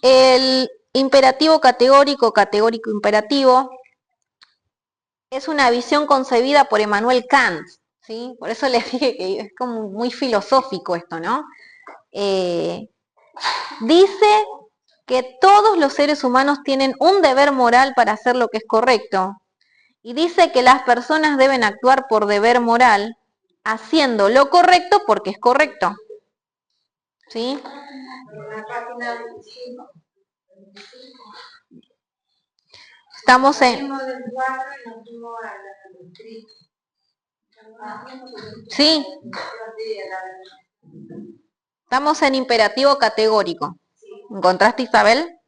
El imperativo categórico, categórico imperativo, es una visión concebida por Immanuel Kant, ¿sí? Por eso les dije que es como muy filosófico esto, ¿no? Dice que todos los seres humanos tienen un deber moral para hacer lo que es correcto, y dice que las personas deben actuar por deber moral, haciendo lo correcto porque es correcto. ¿Sí? Estamos en... Sí. Estamos en imperativo categórico. ¿Encontraste, Isabel?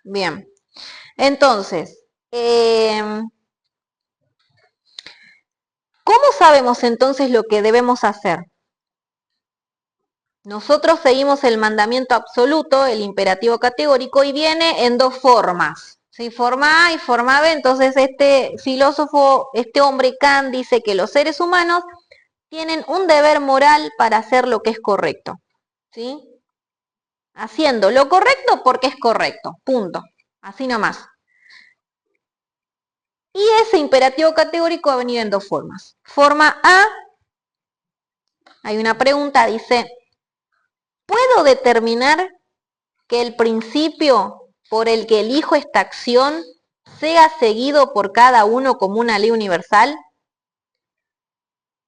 Bien. Entonces, ¿cómo sabemos entonces lo que debemos hacer? Nosotros seguimos el mandamiento absoluto, el imperativo categórico, y viene en dos formas, ¿sí? Forma A y forma B. Entonces este filósofo, este hombre Kant, dice que los seres humanos tienen un deber moral para hacer lo que es correcto. ¿sí? Haciendo lo correcto porque es correcto, punto. Así nomás. Y ese imperativo categórico va a venir en dos formas. Forma A, hay una pregunta, dice, ¿puedo determinar que el principio por el que elijo esta acción sea seguido por cada uno como una ley universal?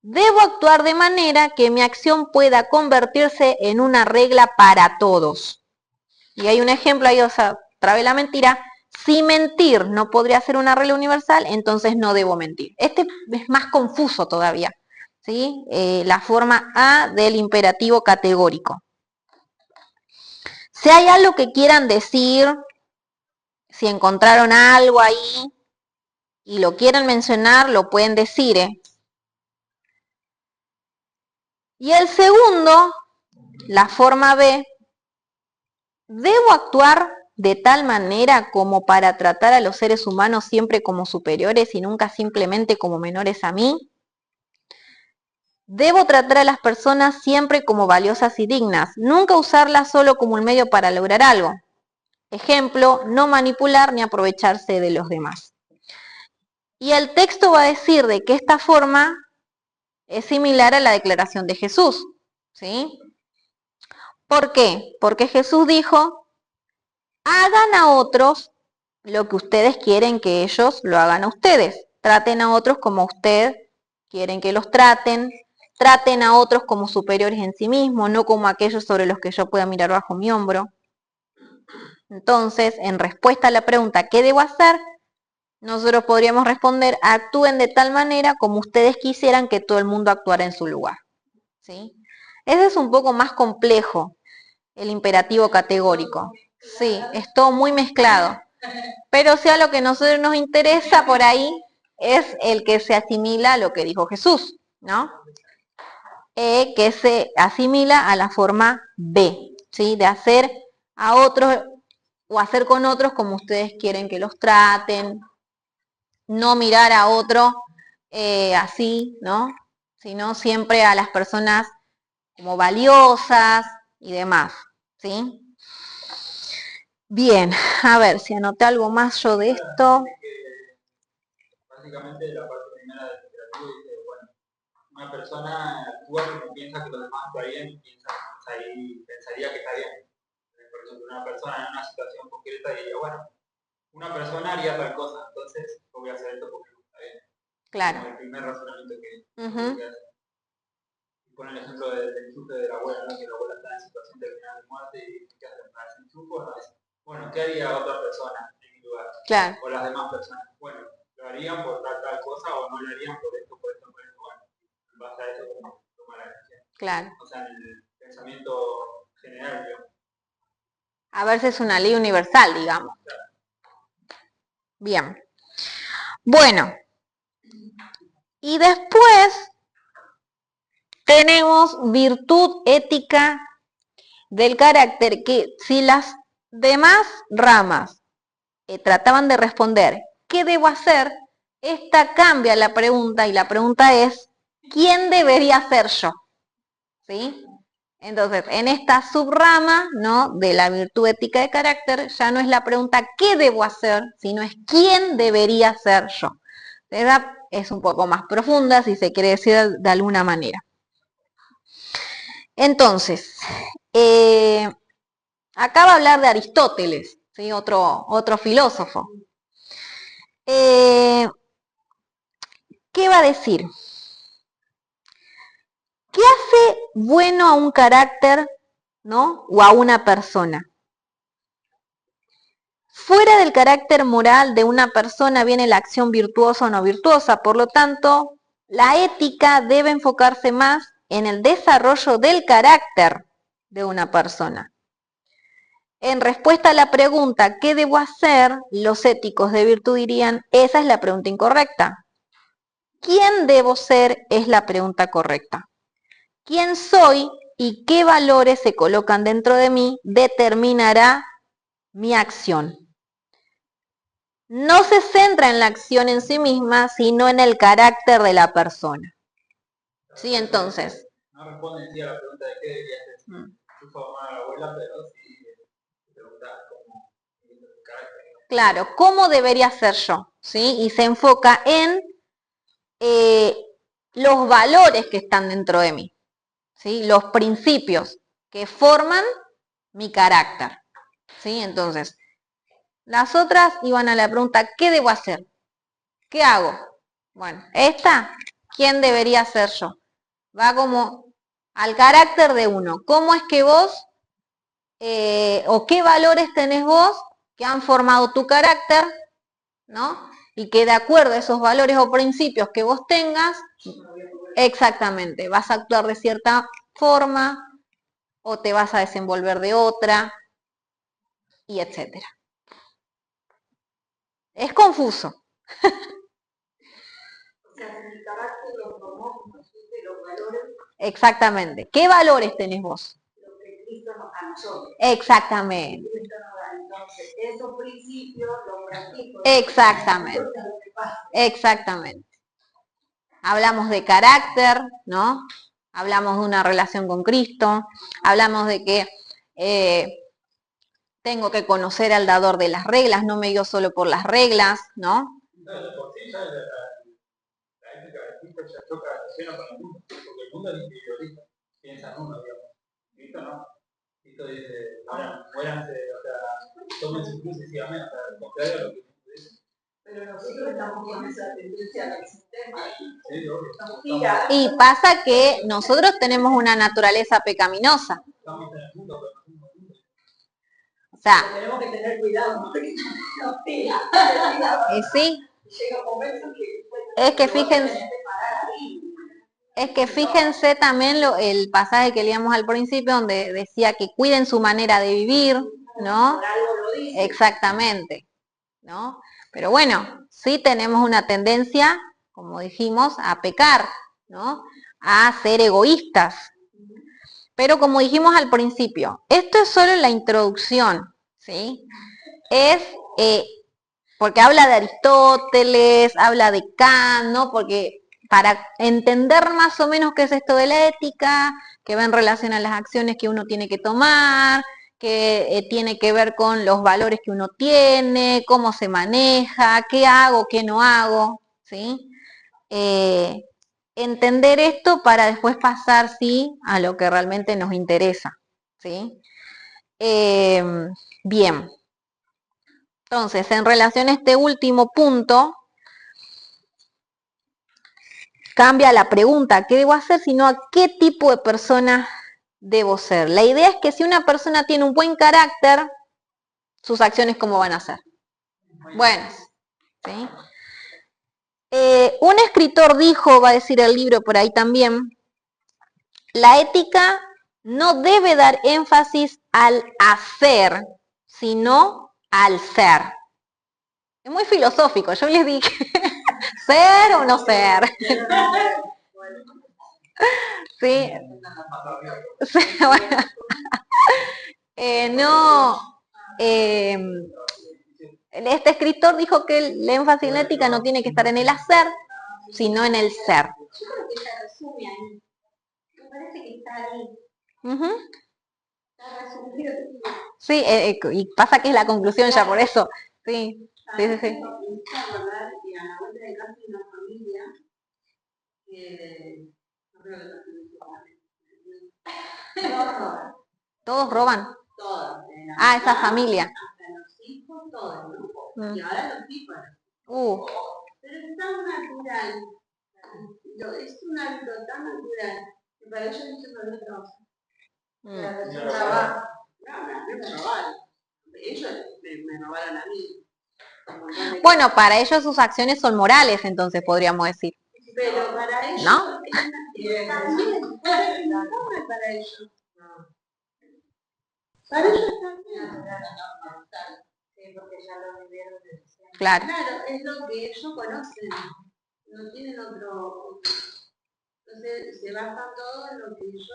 Debo actuar de manera que mi acción pueda convertirse en una regla para todos. Y hay un ejemplo ahí, o sea, otra vez la mentira. Si mentir no podría ser una regla universal, entonces no debo mentir. Este es más confuso todavía, ¿sí? La forma A del imperativo categórico. Si hay algo que quieran decir, si encontraron algo ahí y lo quieren mencionar, lo pueden decir, ¿eh? Y el segundo, la forma B, ¿debo actuar de tal manera como para tratar a los seres humanos siempre como superiores y nunca simplemente como menores a mí? Debo tratar a las personas siempre como valiosas y dignas, nunca usarlas solo como un medio para lograr algo. Ejemplo, no manipular ni aprovecharse de los demás. Y el texto va a decir de que esta forma es similar a la declaración de Jesús, ¿sí? ¿Por qué? Porque Jesús dijo, hagan a otros lo que ustedes quieren que ellos lo hagan a ustedes. Traten a otros como ustedes quieren que los traten. Traten a otros como superiores en sí mismos, no como aquellos sobre los que yo pueda mirar bajo mi hombro. Entonces, en respuesta a la pregunta, ¿qué debo hacer? Nosotros podríamos responder, actúen de tal manera como ustedes quisieran que todo el mundo actuara en su lugar, ¿sí? Ese es un poco más complejo, el imperativo categórico. Sí, es todo muy mezclado. Pero si a lo que a nosotros nos interesa por ahí es el que se asimila a lo que dijo Jesús, ¿no? Que se asimila a la forma B, ¿sí? De hacer a otros o hacer con otros como ustedes quieren que los traten, no mirar a otro así, ¿no? Sino siempre a las personas como valiosas y demás, ¿sí? Bien, a ver si anoté algo más yo de esto. Básicamente la parte primera del imperativo dice, bueno, una persona actúa como piensa que los demás actuarían y pensaría que está bien. Por ejemplo, una persona en una situación concreta diría, bueno, una persona haría tal cosa, entonces yo voy a hacer esto porque está bien. Claro. Como el primer razonamiento que hace. Y pone el ejemplo del enchufe de la abuela, ¿no? Que la abuela está en situación terminal de muerte y ¿qué hace para ese enchufe? Bueno, ¿qué haría otra persona en mi lugar? Claro. O las demás personas. Bueno, lo harían por tal cosa o no lo harían por esto. Bueno, en base a eso toma la decisión. Claro. O sea, en el pensamiento general, digamos. A ver si es una ley universal, digamos. Claro. Bien. Bueno. Y después tenemos virtud ética del carácter, que si las demás ramas trataban de responder, ¿qué debo hacer? Esta cambia la pregunta y la pregunta es, ¿quién debería ser yo? ¿Sí? Entonces, en esta subrama, ¿no?, de la virtud ética de carácter, ya no es la pregunta ¿qué debo hacer?, sino es ¿quién debería ser yo? Esa es un poco más profunda, si se quiere decir de alguna manera. Entonces, acá va a hablar de Aristóteles, ¿sí?, otro filósofo. ¿Qué va a decir? ¿Qué hace bueno a un carácter, ¿no?, o a una persona? Fuera del carácter moral de una persona viene la acción virtuosa o no virtuosa, por lo tanto, la ética debe enfocarse más en el desarrollo del carácter de una persona. En respuesta a la pregunta, ¿qué debo hacer?, los éticos de virtud dirían, esa es la pregunta incorrecta. ¿Quién debo ser? Es la pregunta correcta. ¿Quién soy y qué valores se colocan dentro de mí determinará mi acción? No se centra en la acción en sí misma, sino en el carácter de la persona. ¿Sí? Entonces. No responden sí a la pregunta de qué debería hacer. formar a la abuela, pero sí preguntar cómo el carácter. Claro, ¿cómo debería ser yo? ¿Sí? Y se enfoca en los valores que están dentro de mí, ¿sí? Los principios que forman mi carácter, ¿sí? Entonces, las otras iban a la pregunta, ¿qué debo hacer? ¿Qué hago? Bueno, esta, ¿quién debería ser yo? Va como al carácter de uno. ¿Cómo es que vos, o qué valores tenés vos que han formado tu carácter, ¿no? Y que de acuerdo a esos valores o principios que vos tengas, exactamente, vas a actuar de cierta forma o te vas a desenvolver de otra, y etcétera. Es confuso. O sea, si mi carácter lo formó, de los valores, Exactamente. ¿Qué valores tenés vos? lo que Cristo nos a nosotros. Exactamente. Cristo nos da. Entonces, esos principios los practico. Exactamente. Exactamente. Hablamos de carácter, ¿no? Hablamos de una relación con Cristo, hablamos de que tengo que conocer al dador de las reglas, no me guío solo por las reglas, ¿no? Entonces, por sí ya la ética de Cristo ya choca lleno con el mundo, porque el mundo es individualista, piensa en uno, digamos. Cristo no. Cristo dice, ahora, muéranse, o sea, tomen su cruz y sigan, o sea, al contrario de lo que el mundo dice. Pero nosotros estamos con esa tendencia del sistema. Sí, obvio. Y pasa que nosotros tenemos una naturaleza pecaminosa. Estamos en el mundo, pero no somos el mundo. O sea, tenemos que tener cuidado, porque nos tira. sí. Llega un momento que es que fíjense también el pasaje que leíamos al principio donde decía que cuiden su manera de vivir, ¿no? Por algo lo dice. Exactamente, ¿no? Pero bueno, sí tenemos una tendencia, como dijimos, a pecar, ¿no? A ser egoístas. Pero como dijimos al principio, esto es solo la introducción, ¿sí? Es porque habla de Aristóteles, habla de Kant, ¿no? Porque para entender más o menos qué es esto de la ética, que va en relación a las acciones que uno tiene que tomar, que tiene que ver con los valores que uno tiene, cómo se maneja, qué hago, qué no hago, ¿sí? Entender esto para después pasar, sí, a lo que realmente nos interesa, ¿sí? Bien. Entonces, en relación a este último punto, cambia la pregunta, ¿qué debo hacer? Sino a qué tipo de persona debo ser. La idea es que si una persona tiene un buen carácter, sus acciones, ¿cómo van a ser? Buenas. ¿Sí? Un escritor dijo, va a decir el libro por ahí también, la ética no debe dar énfasis al hacer, sino al ser. Es muy filosófico, yo les dije, ¿ser o no ser? Sí. Sí, bueno. Este escritor dijo que el énfasis en la ética no tiene que estar en el hacer, sino en el ser. Yo creo que se resume ahí. Me parece que está ahí. Está resumido. Sí, y pasa que es la conclusión ya por eso. Sí, sí, sí. Sí. Y a la vuelta de casa hay una familia que no creo que todos roban. ¿Todos roban? Todos. Ah, esa familia. Hasta los hijos, todos, ¿no? Y ahora los hijos. Pero es tan natural. Es un hábito tan natural que para ellos no se puede trabajar. No me robaron. Ellos me robaron a mí. Bueno, para ellos sus acciones son morales, entonces podríamos decir. Pero para ellos, ¿no? También, para ellos. Para ellos también. Porque ya lo vivieron. Claro. Claro, es lo que ellos conocen. No tienen otro. Entonces se basan todo en lo que ellos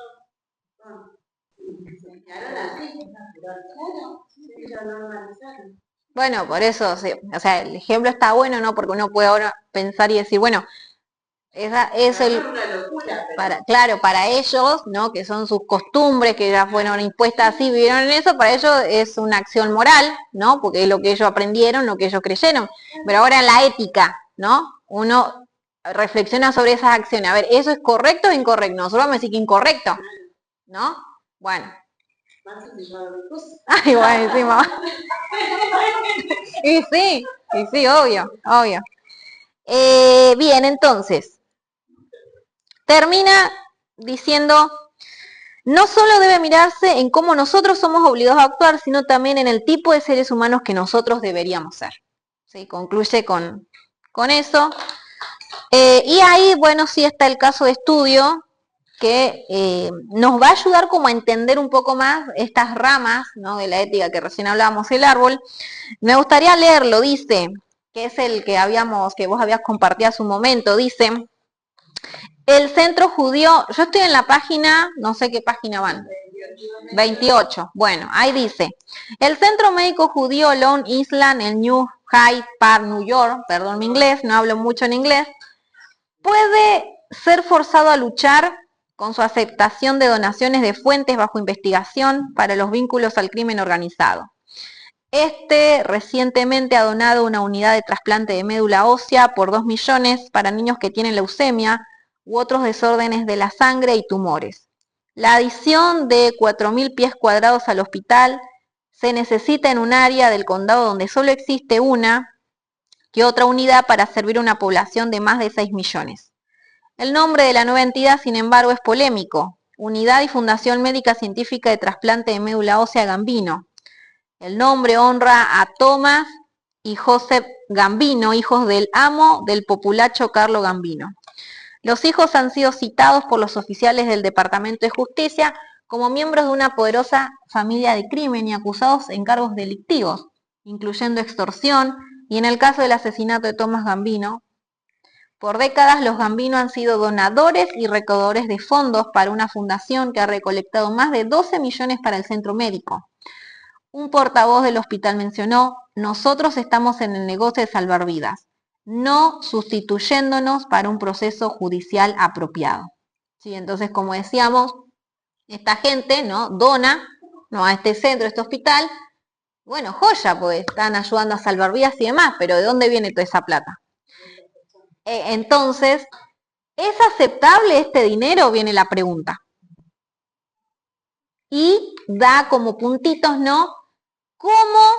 son. Se quedaron así. Claro, sí, lo normalizaron. Bueno, por eso, sí. O sea, el ejemplo está bueno, ¿no? Porque uno puede ahora pensar y decir, bueno, Es el, una locura, claro, para ellos, ¿no? Que son sus costumbres, que ya fueron impuestas así, vivieron en eso, para ellos es una acción moral, ¿no? Porque es lo que ellos aprendieron, lo que ellos creyeron. Pero ahora en la ética, ¿no? Uno reflexiona sobre esas acciones. A ver, ¿eso es correcto o incorrecto? Nosotros vamos a decir que incorrecto, ¿no? Bueno. Ay, bueno, sí, mamá. Y sí, obvio. Bien, entonces, termina diciendo, no solo debe mirarse en cómo nosotros somos obligados a actuar, sino también en el tipo de seres humanos que nosotros deberíamos ser. ¿Sí? Concluye con eso. Y ahí, bueno, sí está el caso de estudio que nos va a ayudar como a entender un poco más estas ramas, ¿no? De la ética que recién hablábamos, el árbol. Me gustaría leerlo, dice, que es el que vos habías compartido hace un momento, dice, el centro judío, yo estoy en la página, no sé qué página van, 28, bueno, ahí dice, el centro médico judío Long Island en New Hyde Park, New York, perdón mi inglés, no hablo mucho en inglés, puede ser forzado a luchar con su aceptación de donaciones de fuentes bajo investigación para los vínculos al crimen organizado. Recientemente ha donado una unidad de trasplante de médula ósea por 2 millones para niños que tienen leucemia u otros desórdenes de la sangre y tumores. La adición de 4.000 pies cuadrados al hospital se necesita en un área del condado donde solo existe una que otra unidad para servir a una población de más de 6 millones. El nombre de la nueva entidad, sin embargo, es polémico. Unidad y Fundación Médica Científica de Trasplante de Médula Ósea Gambino. El nombre honra a Thomas y Joseph Gambino, hijos del amo del populacho Carlo Gambino. Los hijos han sido citados por los oficiales del Departamento de Justicia como miembros de una poderosa familia de crimen y acusados en cargos delictivos, incluyendo extorsión y en el caso del asesinato de Thomas Gambino. Por décadas los Gambino han sido donadores y recaudadores de fondos para una fundación que ha recolectado más de 12 millones para el centro médico. Un portavoz del hospital mencionó, nosotros estamos en el negocio de salvar vidas, no sustituyéndonos para un proceso judicial apropiado. ¿Sí? Entonces, como decíamos, esta gente, ¿no? Dona, ¿no? A este centro, a este hospital, bueno, joya, pues están ayudando a salvar vidas y demás, pero ¿de dónde viene toda esa plata? Entonces, ¿es aceptable este dinero? Viene la pregunta. Y da como puntitos, ¿no? ¿Cómo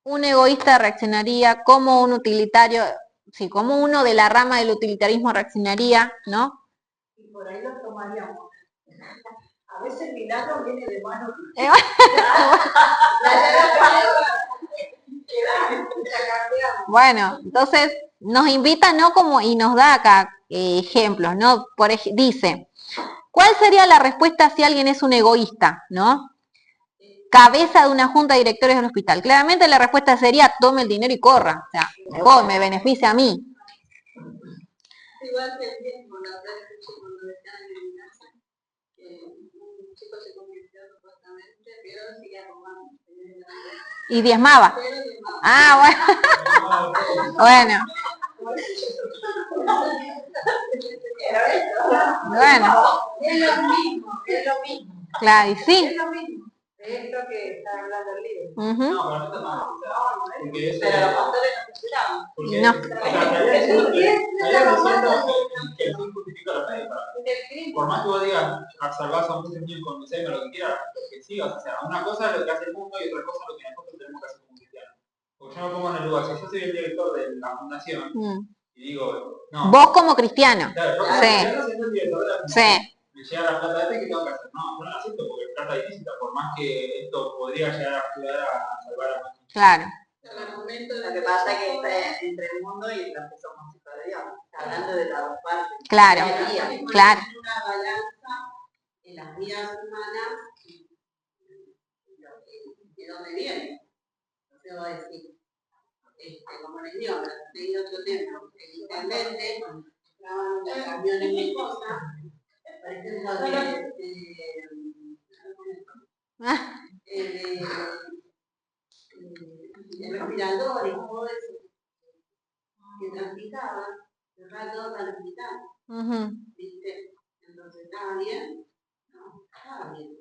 un egoísta reaccionaría? ¿Cómo un utilitario, sí, cómo uno de la rama del utilitarismo reaccionaría, ¿no? Y por ahí lo tomaríamos. A veces el milagro viene de mano. Bueno, entonces nos invita, ¿no? Como, y nos da acá ejemplos, ¿no? Dice, ¿cuál sería la respuesta si alguien es un egoísta, ¿no? Cabeza de una junta de directores del hospital. Claramente la respuesta sería, tome el dinero y corra. O sea, mejor, me beneficia a mí. Igual que el tiempo, la verdad es que cuando decían en el gimnasio, que un chico se convirtió supuestamente, pero seguía robando. Y diezmaba. Ah, bueno. Bueno. Bueno. Es lo mismo. Claro, y sí. Es lo mismo. De esto que está hablando el libro. No, pero no está mal. Porque ese, Pero los pastores no se esperaban. porque, No. o sea, estaría diciendo que el fin justifica los medios. Por más que vos digas, salvás a muchos niños con Alzheimer, lo que quieras, lo que sigas. O sea, una cosa es lo que hace el mundo y otra cosa es lo que nosotros tenemos que hacer como cristianos. Porque yo me pongo en el lugar, si yo soy el director de la fundación, y digo, no. Vos como cristiano. Claro, Sí. yo siendo el director de la fundación. Sí. Me llega la plata de ¿qué tengo que hacer? No, no la acepto porque plata ilícita, por más que esto podría llegar a ayudar a salvar a más. Claro. Lo que pasa es que está entre el mundo y los que somos hijos de Dios. Está hablando de las dos partes. Claro. Claro. Una balanza en las vidas humanas y de dónde viene. No se va a decir. Como les digo, he ido otro tema. El intendente, cuando estaban los camiones de cosas, por ejemplo, el respirador y todo eso que traficaban, Cerrar todo para la mitad, Ujú. ¿viste? Entonces, ¿estaba bien? No, estaba bien.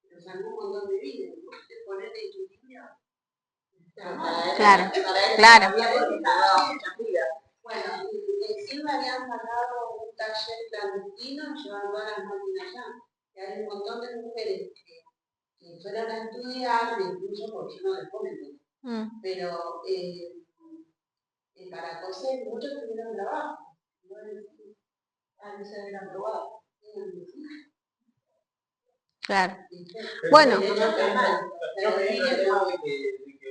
Pero sacó un montón de vidas. Vos te ponés de equilibrio. Claro, claro. Bueno, y encima habían sacado un taller clandestino, llevan todas las máquinas allá. Y hay un montón de mujeres que fueron a estudiar, me incluyo porque yo no les pongo, pero para coser muchos tuvieron trabajo. No se habían aprobado. Claro. Pero Bueno. yo creo que hay un tema de que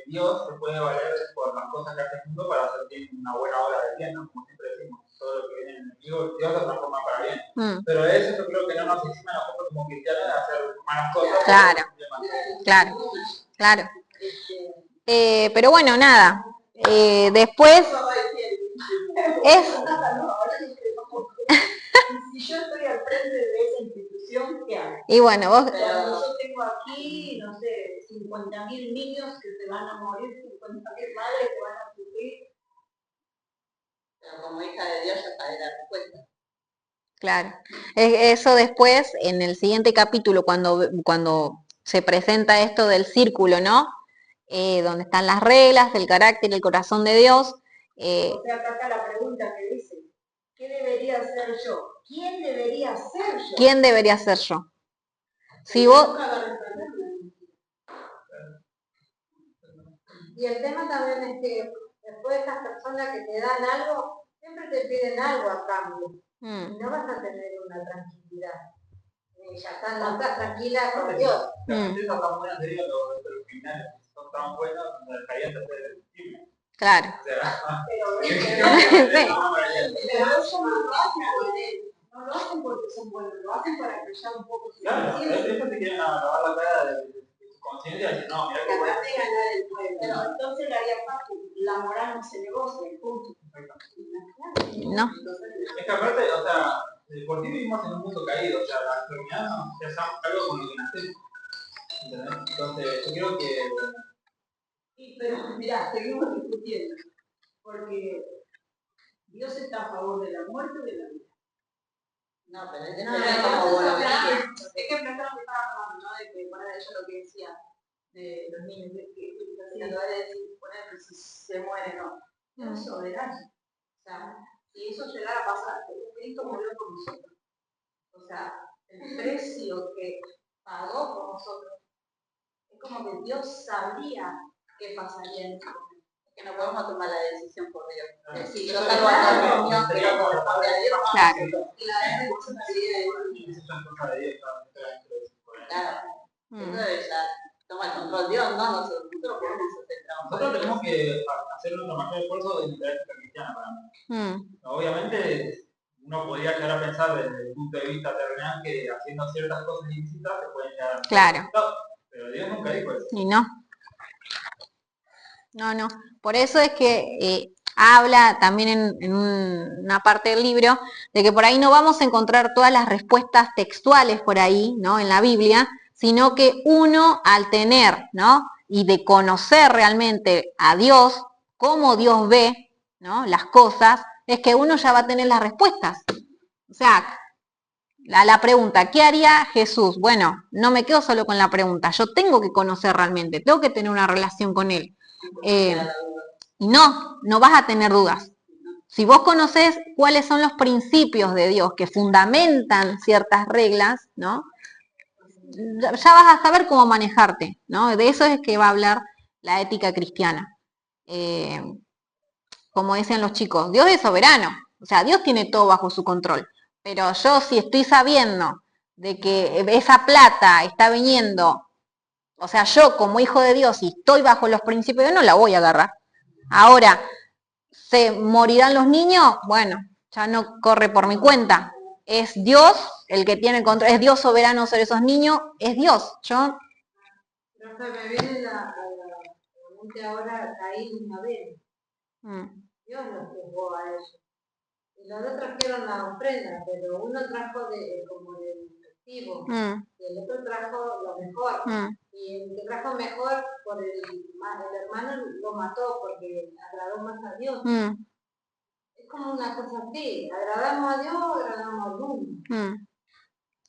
Dios se puede valer por las cosas que hace el mundo para hacer bien una buena obra de bien, ¿no? Como siempre decimos, todo lo que viene en el enemigo, Dios lo transforma para bien. Pero eso yo creo que no nos encima a nosotros como cristianos de hacer malas cosas. Claro, claro, claro. Pero bueno, nada. Después es... Si yo estoy al frente de esa institución, ¿qué hago? Y bueno, vos... Pero yo tengo aquí, no sé, 50.000 niños que se van a morir, 50.000 madres que van a sufrir. Pero como hija de Dios ya sabes la respuesta. Claro. Eso después, en el siguiente capítulo, cuando se presenta esto del círculo, ¿no? Donde están las reglas, el carácter y el corazón de Dios. O sea, acá está la pregunta que dice, ¿qué debería ser yo? ¿Quién debería ser yo? ¿Quién debería ser yo? Si vos... Y el tema también es que después de estas personas que te dan algo, siempre te piden algo a cambio. Y no vas a tener una tranquilidad. Ya estás, no estás tranquila con Dios. Esas tan buenas de Dios, los criminales son tan buenos, me dejarían de hacer el crimen. Claro. O sea, Pero Sí. no lo hacen porque son buenos, lo hacen para callar un poco su claro, conciencia. ellos te quieren lavar la cara de su conciencia y decir, no, mira que bueno. ganar el pueblo. Pero entonces le haría fácil, la moral no se negocia, punto. No. Es que aparte, o sea, por ti vivimos en un mundo caído, o sea, la enfermedad no es algo con lo que nacemos. ¿Entendés? Entonces, yo creo que... Pero mirá, seguimos discutiendo, porque Dios está a favor de la muerte y de la vida. No, pero es que me estaba hablando, ¿no? De que poner ella lo que decía de los niños, de que acaba de decir, poner que si se muere, no. Dios es soberano. O sea, si eso llegara a pasar, Cristo murió por nosotros. O sea, el precio que pagó por nosotros, es como que Dios sabía qué pasaría en ese momento. que no podemos tomar la decisión por Dios. Claro. Sí, yo salgo a la reunión, pero por la parte de Dios, Claro. y la responsabilidad de Dios. Eso es cosa de Dios, Claro, entonces ya toma el control Dios, no nosotros podemos hacer trabajo. nosotros tenemos que hacer nuestro mayor esfuerzo de la ética cristiana para mí. Obviamente, uno podría llegar a pensar desde el punto de vista terrenal que haciendo ciertas cosas ilícitas se pueden llegar a Claro. pero Dios nunca dijo eso. Y no. No. Por eso es que habla también en una parte del libro de que por ahí no vamos a encontrar todas las respuestas textuales por ahí, ¿no? En la Biblia, sino que uno al tener, ¿no? Y de conocer realmente a Dios, cómo Dios ve, ¿no? Las cosas, es que uno ya va a tener las respuestas. O sea, la pregunta, ¿qué haría Jesús? Bueno, no me quedo solo con la pregunta, yo tengo que conocer realmente, tengo que tener una relación con Él. Y no vas a tener dudas. Si vos conocés cuáles son los principios de Dios que fundamentan ciertas reglas, ¿no? Ya vas a saber cómo manejarte, ¿no? De eso es que va a hablar la ética cristiana. Como decían los chicos, Dios es soberano, o sea, Dios tiene todo bajo su control. Pero yo si estoy sabiendo de que esa plata está viniendo, o sea, yo como hijo de Dios y estoy bajo los principios de Dios, no la voy a agarrar. Ahora, ¿se morirán los niños? Bueno, ya no corre por mi cuenta. Es Dios el que tiene control, es Dios soberano sobre esos niños, es Dios. Yo... Me viene a la mente ahora Caín y Abel. Dios los juzgó a ellos. Y los dos trajeron la ofrenda, pero uno trajo como del festivo, y el otro trajo lo mejor. Y el que trajo mejor, por el hermano lo mató porque agradó más a Dios. Es como una cosa así, agradamos a Dios o agradamos al mundo.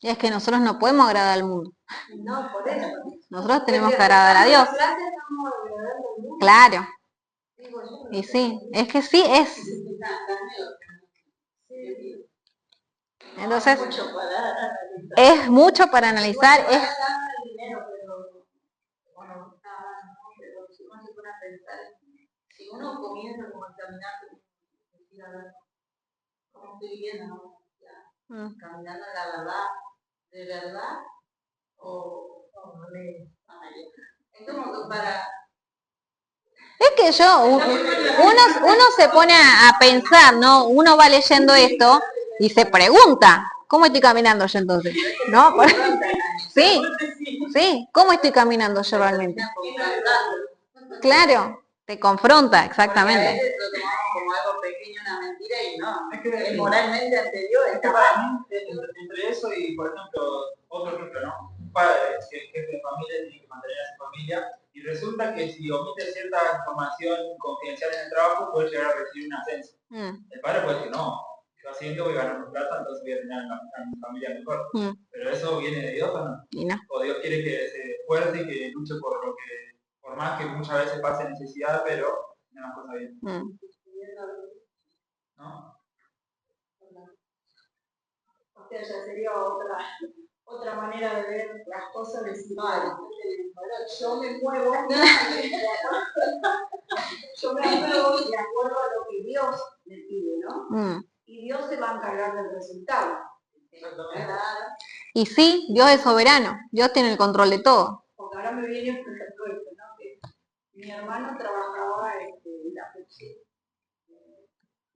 Y es que nosotros no podemos agradar al mundo. No, por eso. Nosotros tenemos que agradar a Dios. Claro. Y sí, es que sí es. Entonces, es mucho para analizar. Es... Si uno comienza como a caminar, decir, a ver, ¿cómo estoy viviendo? Caminando a la verdad, de verdad, o de... Es como que para... Es que uno se pone a pensar, ¿no? Uno va leyendo esto y se pregunta, ¿cómo estoy caminando yo entonces? ¿No? Sí, sí, ¿cómo estoy caminando yo realmente? Claro, te confronta, exactamente. Porque a veces lo tomamos como algo pequeño, una mentira, y no, es moralmente anterior. Es que para mí, entre eso y, por ejemplo, otro ejemplo, ¿no? Un padre que es jefe de familia tiene que mantener a su familia y resulta que si omite cierta información confidencial en el trabajo puede llegar a recibir un ascenso. El padre puede decir, no, yo haciendo voy a ganar más plata, entonces voy a tener a mi familia mejor. Pero eso viene de Dios, ¿o no? Y no. O Dios quiere que se esfuerce y que luche por lo que, por más que muchas veces pase necesidad, pero tenga las cosas bien. ¿No? O sea, ya sería otra manera de ver las cosas, decir, yo me muevo, de acuerdo a lo que Dios me pide, ¿no? Y Dios se va a encargar del resultado. Y sí, Dios es soberano, Dios tiene el control de todo. Porque ahora me viene, por ejemplo, esto, ¿no? Que mi hermano trabajaba en la Pepsi.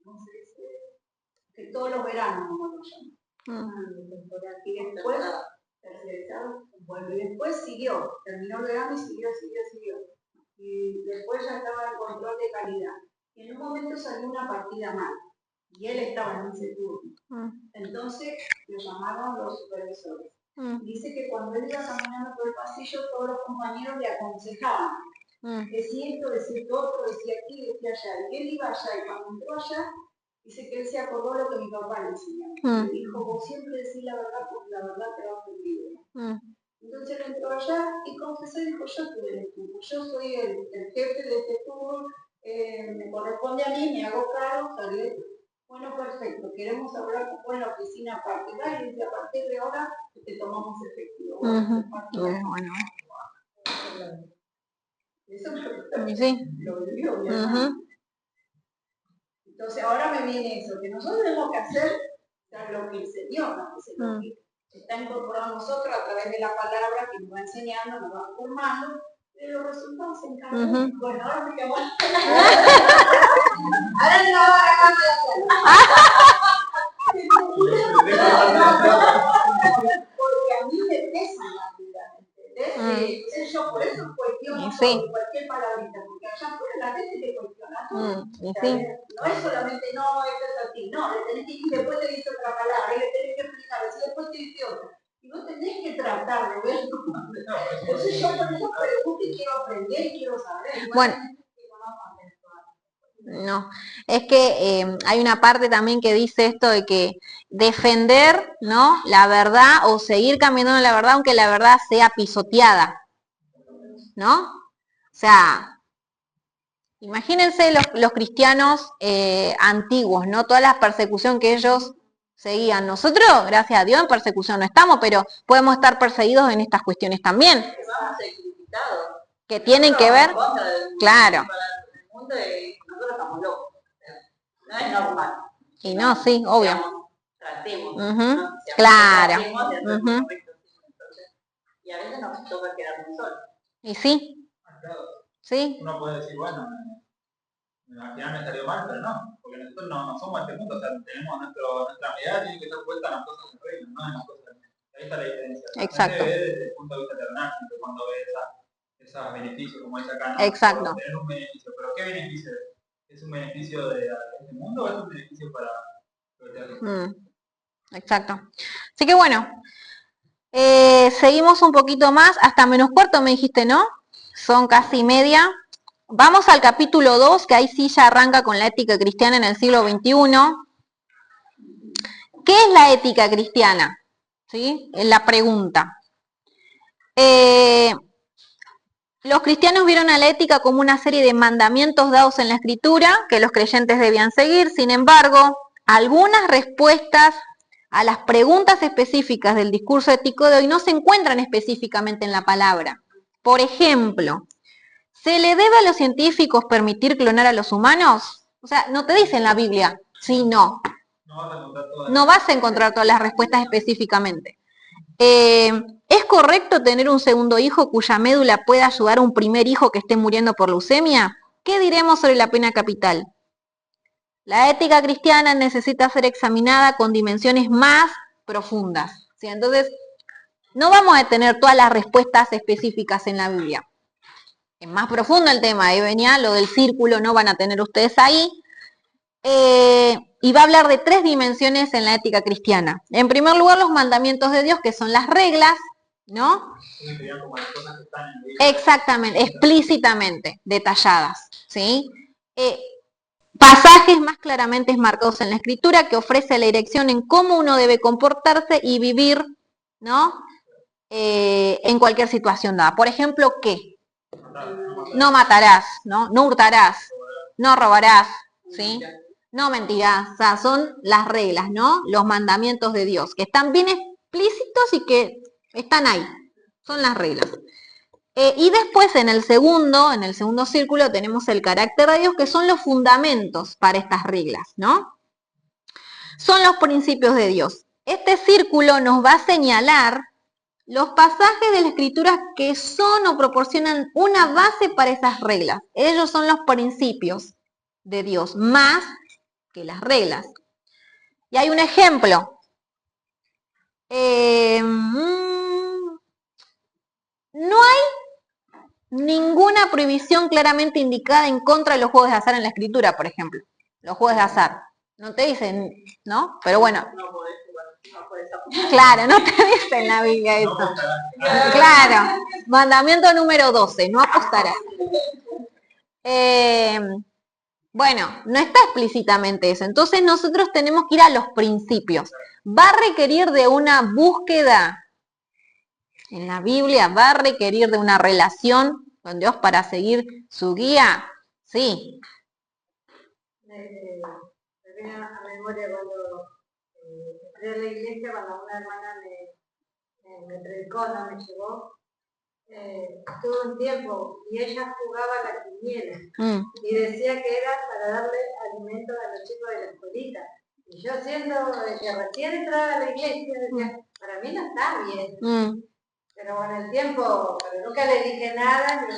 No sé, que todos los veranos, como lo llaman. Y después, tercerizado, bueno, y después siguió, terminó el verano y siguió. Y después ya estaba en control de calidad. Y en un momento salió una partida mal. Y él estaba en ese turno. Entonces lo llamaron los supervisores. Dice que cuando él iba caminando por el pasillo, todos los compañeros le aconsejaban. Decía esto, decía otro, decía aquí, decía allá. Y él iba allá, y cuando entró allá, dice que él se acordó lo que mi papá le enseñaba. Le dijo, vos siempre decís la verdad, porque la verdad te va a hacer libre. Entonces él entró allá y confesó y dijo, yo tuve el turno, yo soy el jefe de este turno, me corresponde a mí, me hago cargo, salí. Bueno, perfecto, queremos hablar con vos en la oficina aparte. Y dice, a partir de ahora te tomamos efectivo. Bueno. Eso Sí. lo vivió mi hermano. Entonces ahora me viene eso, que nosotros tenemos que hacer lo que el Señor nos dice, lo que está incorporado a nosotros a través de la palabra que nos va enseñando, nos va formando, pero los resultados se encargan. Bueno, ahora me quedo. Ahora no va a acabar porque a mí me pesa la vida, ¿entendés? Entonces yo por eso cuestiono cualquier palabrita, porque allá afuera la gente te cuestiona todo. No es solamente, no, esto es así, no, le tenés que ir, después te dice otra palabra, y le tenés que explicar, y después te dice otra. Y vos tenés que tratar de ver cómo. Entonces yo por eso pregunto y quiero aprender y quiero saber. Bueno. No, es que hay una parte también que dice esto de que defender, ¿no?, la verdad o seguir caminando en la verdad aunque la verdad sea pisoteada, ¿no? O sea, imagínense los cristianos antiguos, ¿no? Toda la persecución que ellos seguían. Nosotros, gracias a Dios, en persecución no estamos, pero podemos estar perseguidos en estas cuestiones también. Que tienen que ver, claro. Nosotros estamos locos, no es normal. Y no, sí, obvio. Tratemos, ¿no? Claro. Y a veces nos toca quedarnos solos. Y sí. Sí. Uno puede decir, bueno, al final me salió mal, pero no, porque nosotros no somos este mundo, o sea, tenemos nuestra mirada, tiene que estar puesta en las cosas del reino, no en las cosas del reino. Ahí está la diferencia. Exacto. Desde el punto de vista terrenal, cuando ve esos beneficios, como dice acá, ¿no? Exacto. Tener un beneficio, pero ¿qué beneficio es? ¿Es un beneficio de este mundo o es un beneficio para lo eterno? Exacto. Así que bueno, seguimos un poquito más, hasta -4 me dijiste, ¿no? Son casi media. Vamos al capítulo 2, que ahí sí ya arranca con la ética cristiana en el siglo XXI. ¿Qué es la ética cristiana? ¿Sí? Es la pregunta. Los cristianos vieron a la ética como una serie de mandamientos dados en la Escritura que los creyentes debían seguir. Sin embargo, algunas respuestas a las preguntas específicas del discurso ético de hoy no se encuentran específicamente en la palabra. Por ejemplo, ¿se le debe a los científicos permitir clonar a los humanos? O sea, no te dice en la Biblia, sí, no. No vas a encontrar todas las respuestas específicamente. ¿Es correcto tener un segundo hijo cuya médula pueda ayudar a un primer hijo que esté muriendo por leucemia? ¿Qué diremos sobre la pena capital? La ética cristiana necesita ser examinada con dimensiones más profundas, ¿sí? Entonces, no vamos a tener todas las respuestas específicas en la Biblia. Es más profundo el tema, ahí venía lo del círculo, no van a tener ustedes ahí. Y va a hablar de 3 dimensiones en la ética cristiana. En primer lugar, los mandamientos de Dios, que son las reglas, ¿no? Exactamente, explícitamente detalladas, ¿sí? Pasajes más claramente marcados en la Escritura que ofrece la dirección en cómo uno debe comportarse y vivir, ¿no? En cualquier situación dada. Por ejemplo, ¿qué? No matarás, ¿no? No hurtarás, no robarás, ¿sí? No mentirás. O sea, son las reglas, ¿no? Los mandamientos de Dios, que están bien explícitos y que están ahí. Son las reglas. Y después en el segundo círculo tenemos el carácter de Dios, que son los fundamentos para estas reglas, ¿no? Son los principios de Dios. Este círculo nos va a señalar los pasajes de la Escritura que son o proporcionan una base para esas reglas. Ellos son los principios de Dios, más que las reglas. Y hay un ejemplo. No hay ninguna prohibición claramente indicada en contra de los juegos de azar en la Escritura, por ejemplo. Los juegos de azar. No te dicen, ¿no? Pero bueno. Claro, no te dice en la Biblia eso. Claro. Mandamiento número 12, no apostarás. Bueno, no está explícitamente eso. Entonces nosotros tenemos que ir a los principios. ¿Va a requerir de una búsqueda en la Biblia? ¿Va a requerir de una relación con Dios para seguir su guía? Sí. Me viene a memoria cuando entré a la iglesia, cuando una hermana me predicó, no me llevó. Estuvo un tiempo y ella jugaba a la quiniela y decía que era para darle alimento a los chicos de la escuelita. Y yo siendo que recién entraba a la iglesia decía, para mí no está bien. Pero con el tiempo, pero nunca le dije nada ni...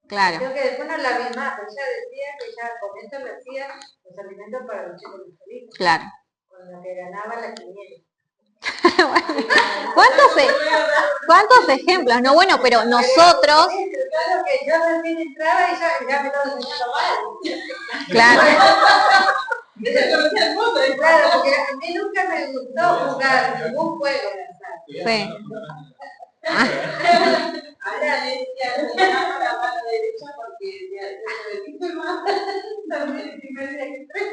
Claro. Creo que después no la vi más, pero ella decía que ella con esto le hacía los alimentos para los chicos de la escuelita. Claro. Con lo que ganaba la quiniela. ¿Cuántos ejemplos? No, bueno, pero nosotros... Claro que yo recién entraba y ya me estaba enseñando mal. Claro. Claro, porque a mí nunca me gustó jugar ningún juego de azar. Sí. Ahora decía, la mano derecha porque también el primer día que entré.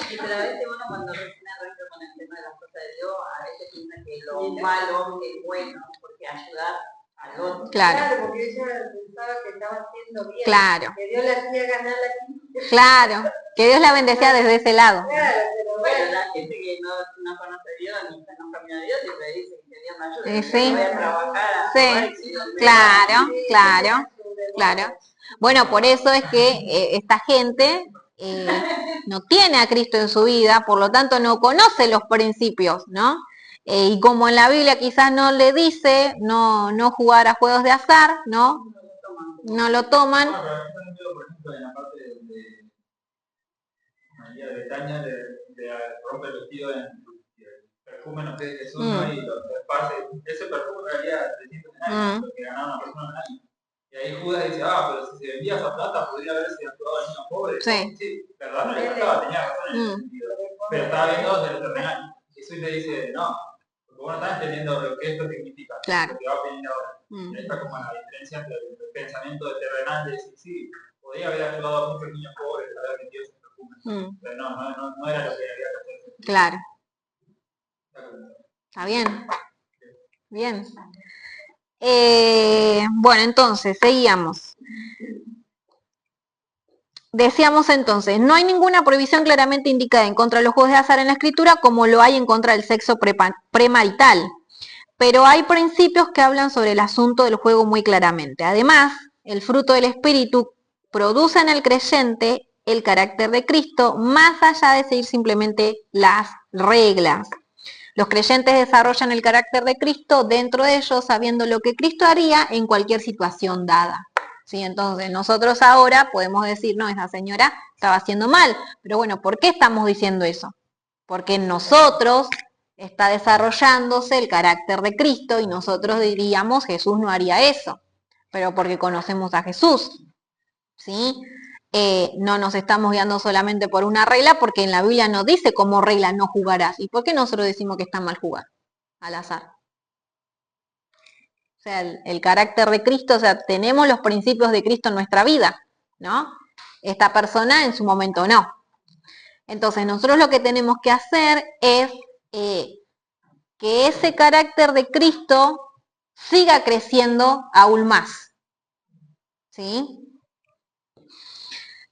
Pero a veces uno cuando recién arranca con el tema de las cosas de Dios, a veces piensa que lo malo es bueno, porque ayudar al otro. Claro. Porque ella pensaba que estaba haciendo bien. Claro. Que Dios le hacía ganar la quiniela. Claro. Que Dios la bendecía desde ese lado. Claro, pero bueno, la gente que no conoce a Dios, ni no camina a Dios, siempre dice que Dios me ayude. Sí. Voy a trabajar. Sí. Claro. Bueno, por eso es que esta gente no tiene a Cristo en su vida, por lo tanto no conoce los principios, ¿no? Y como en la Biblia quizás no le dice no jugar a juegos de azar, ¿no? No lo toman. Por ejemplo, en la parte de María de Bretaña, de romper el vestido en el perfume, no sé, Jesús, ¿no? Y lo esparce. Ese perfume en realidad es 300 denarios, porque ganaba una persona en año. Y ahí Judas dice, pero si se vendía esa plata, podría haberse ayudado al niño pobre. Sí. Verdad, no le gustaba, tenía razón en ese sentido. Pero estaba viendo desde el terrenal. Jesús le dice, no, porque vos no estás entendiendo lo que esto significa. Claro. Lo que va a venir ahora. Ahí está como la diferencia entre pensamiento de terrenal de decir, sí, podría haber ayudado a muchos niños pobres, haber metido sus perfumes. Pero no era lo que había que hacer. Claro. Está bien. Bien. Bueno, entonces, seguíamos. Decíamos entonces, no hay ninguna prohibición claramente indicada en contra de los juegos de azar en la Escritura como lo hay en contra del sexo premarital. Pero hay principios que hablan sobre el asunto del juego muy claramente. Además, el fruto del Espíritu produce en el creyente el carácter de Cristo más allá de seguir simplemente las reglas. Los creyentes desarrollan el carácter de Cristo dentro de ellos, sabiendo lo que Cristo haría en cualquier situación dada. ¿Sí? Entonces, nosotros ahora podemos decir, no, esa señora estaba haciendo mal. Pero bueno, ¿por qué estamos diciendo eso? Porque en nosotros está desarrollándose el carácter de Cristo y nosotros diríamos, Jesús no haría eso. Pero porque conocemos a Jesús. ¿Sí? No nos estamos guiando solamente por una regla, porque en la Biblia no dice como regla no jugarás. ¿Y por qué nosotros decimos que está mal jugar al azar? O sea, el carácter de Cristo, o sea, tenemos los principios de Cristo en nuestra vida, ¿no? Esta persona en su momento no. Entonces, nosotros lo que tenemos que hacer es que ese carácter de Cristo siga creciendo aún más. ¿Sí?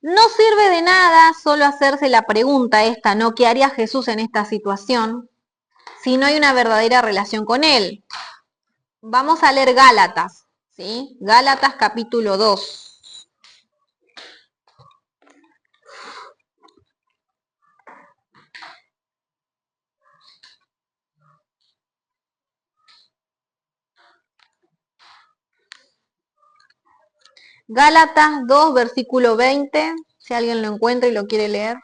No sirve de nada solo hacerse la pregunta esta, ¿no? ¿Qué haría Jesús en esta situación? Si no hay una verdadera relación con él. Vamos a leer Gálatas, ¿sí? Gálatas capítulo 2. Gálatas 2, versículo 20, si alguien lo encuentra y lo quiere leer.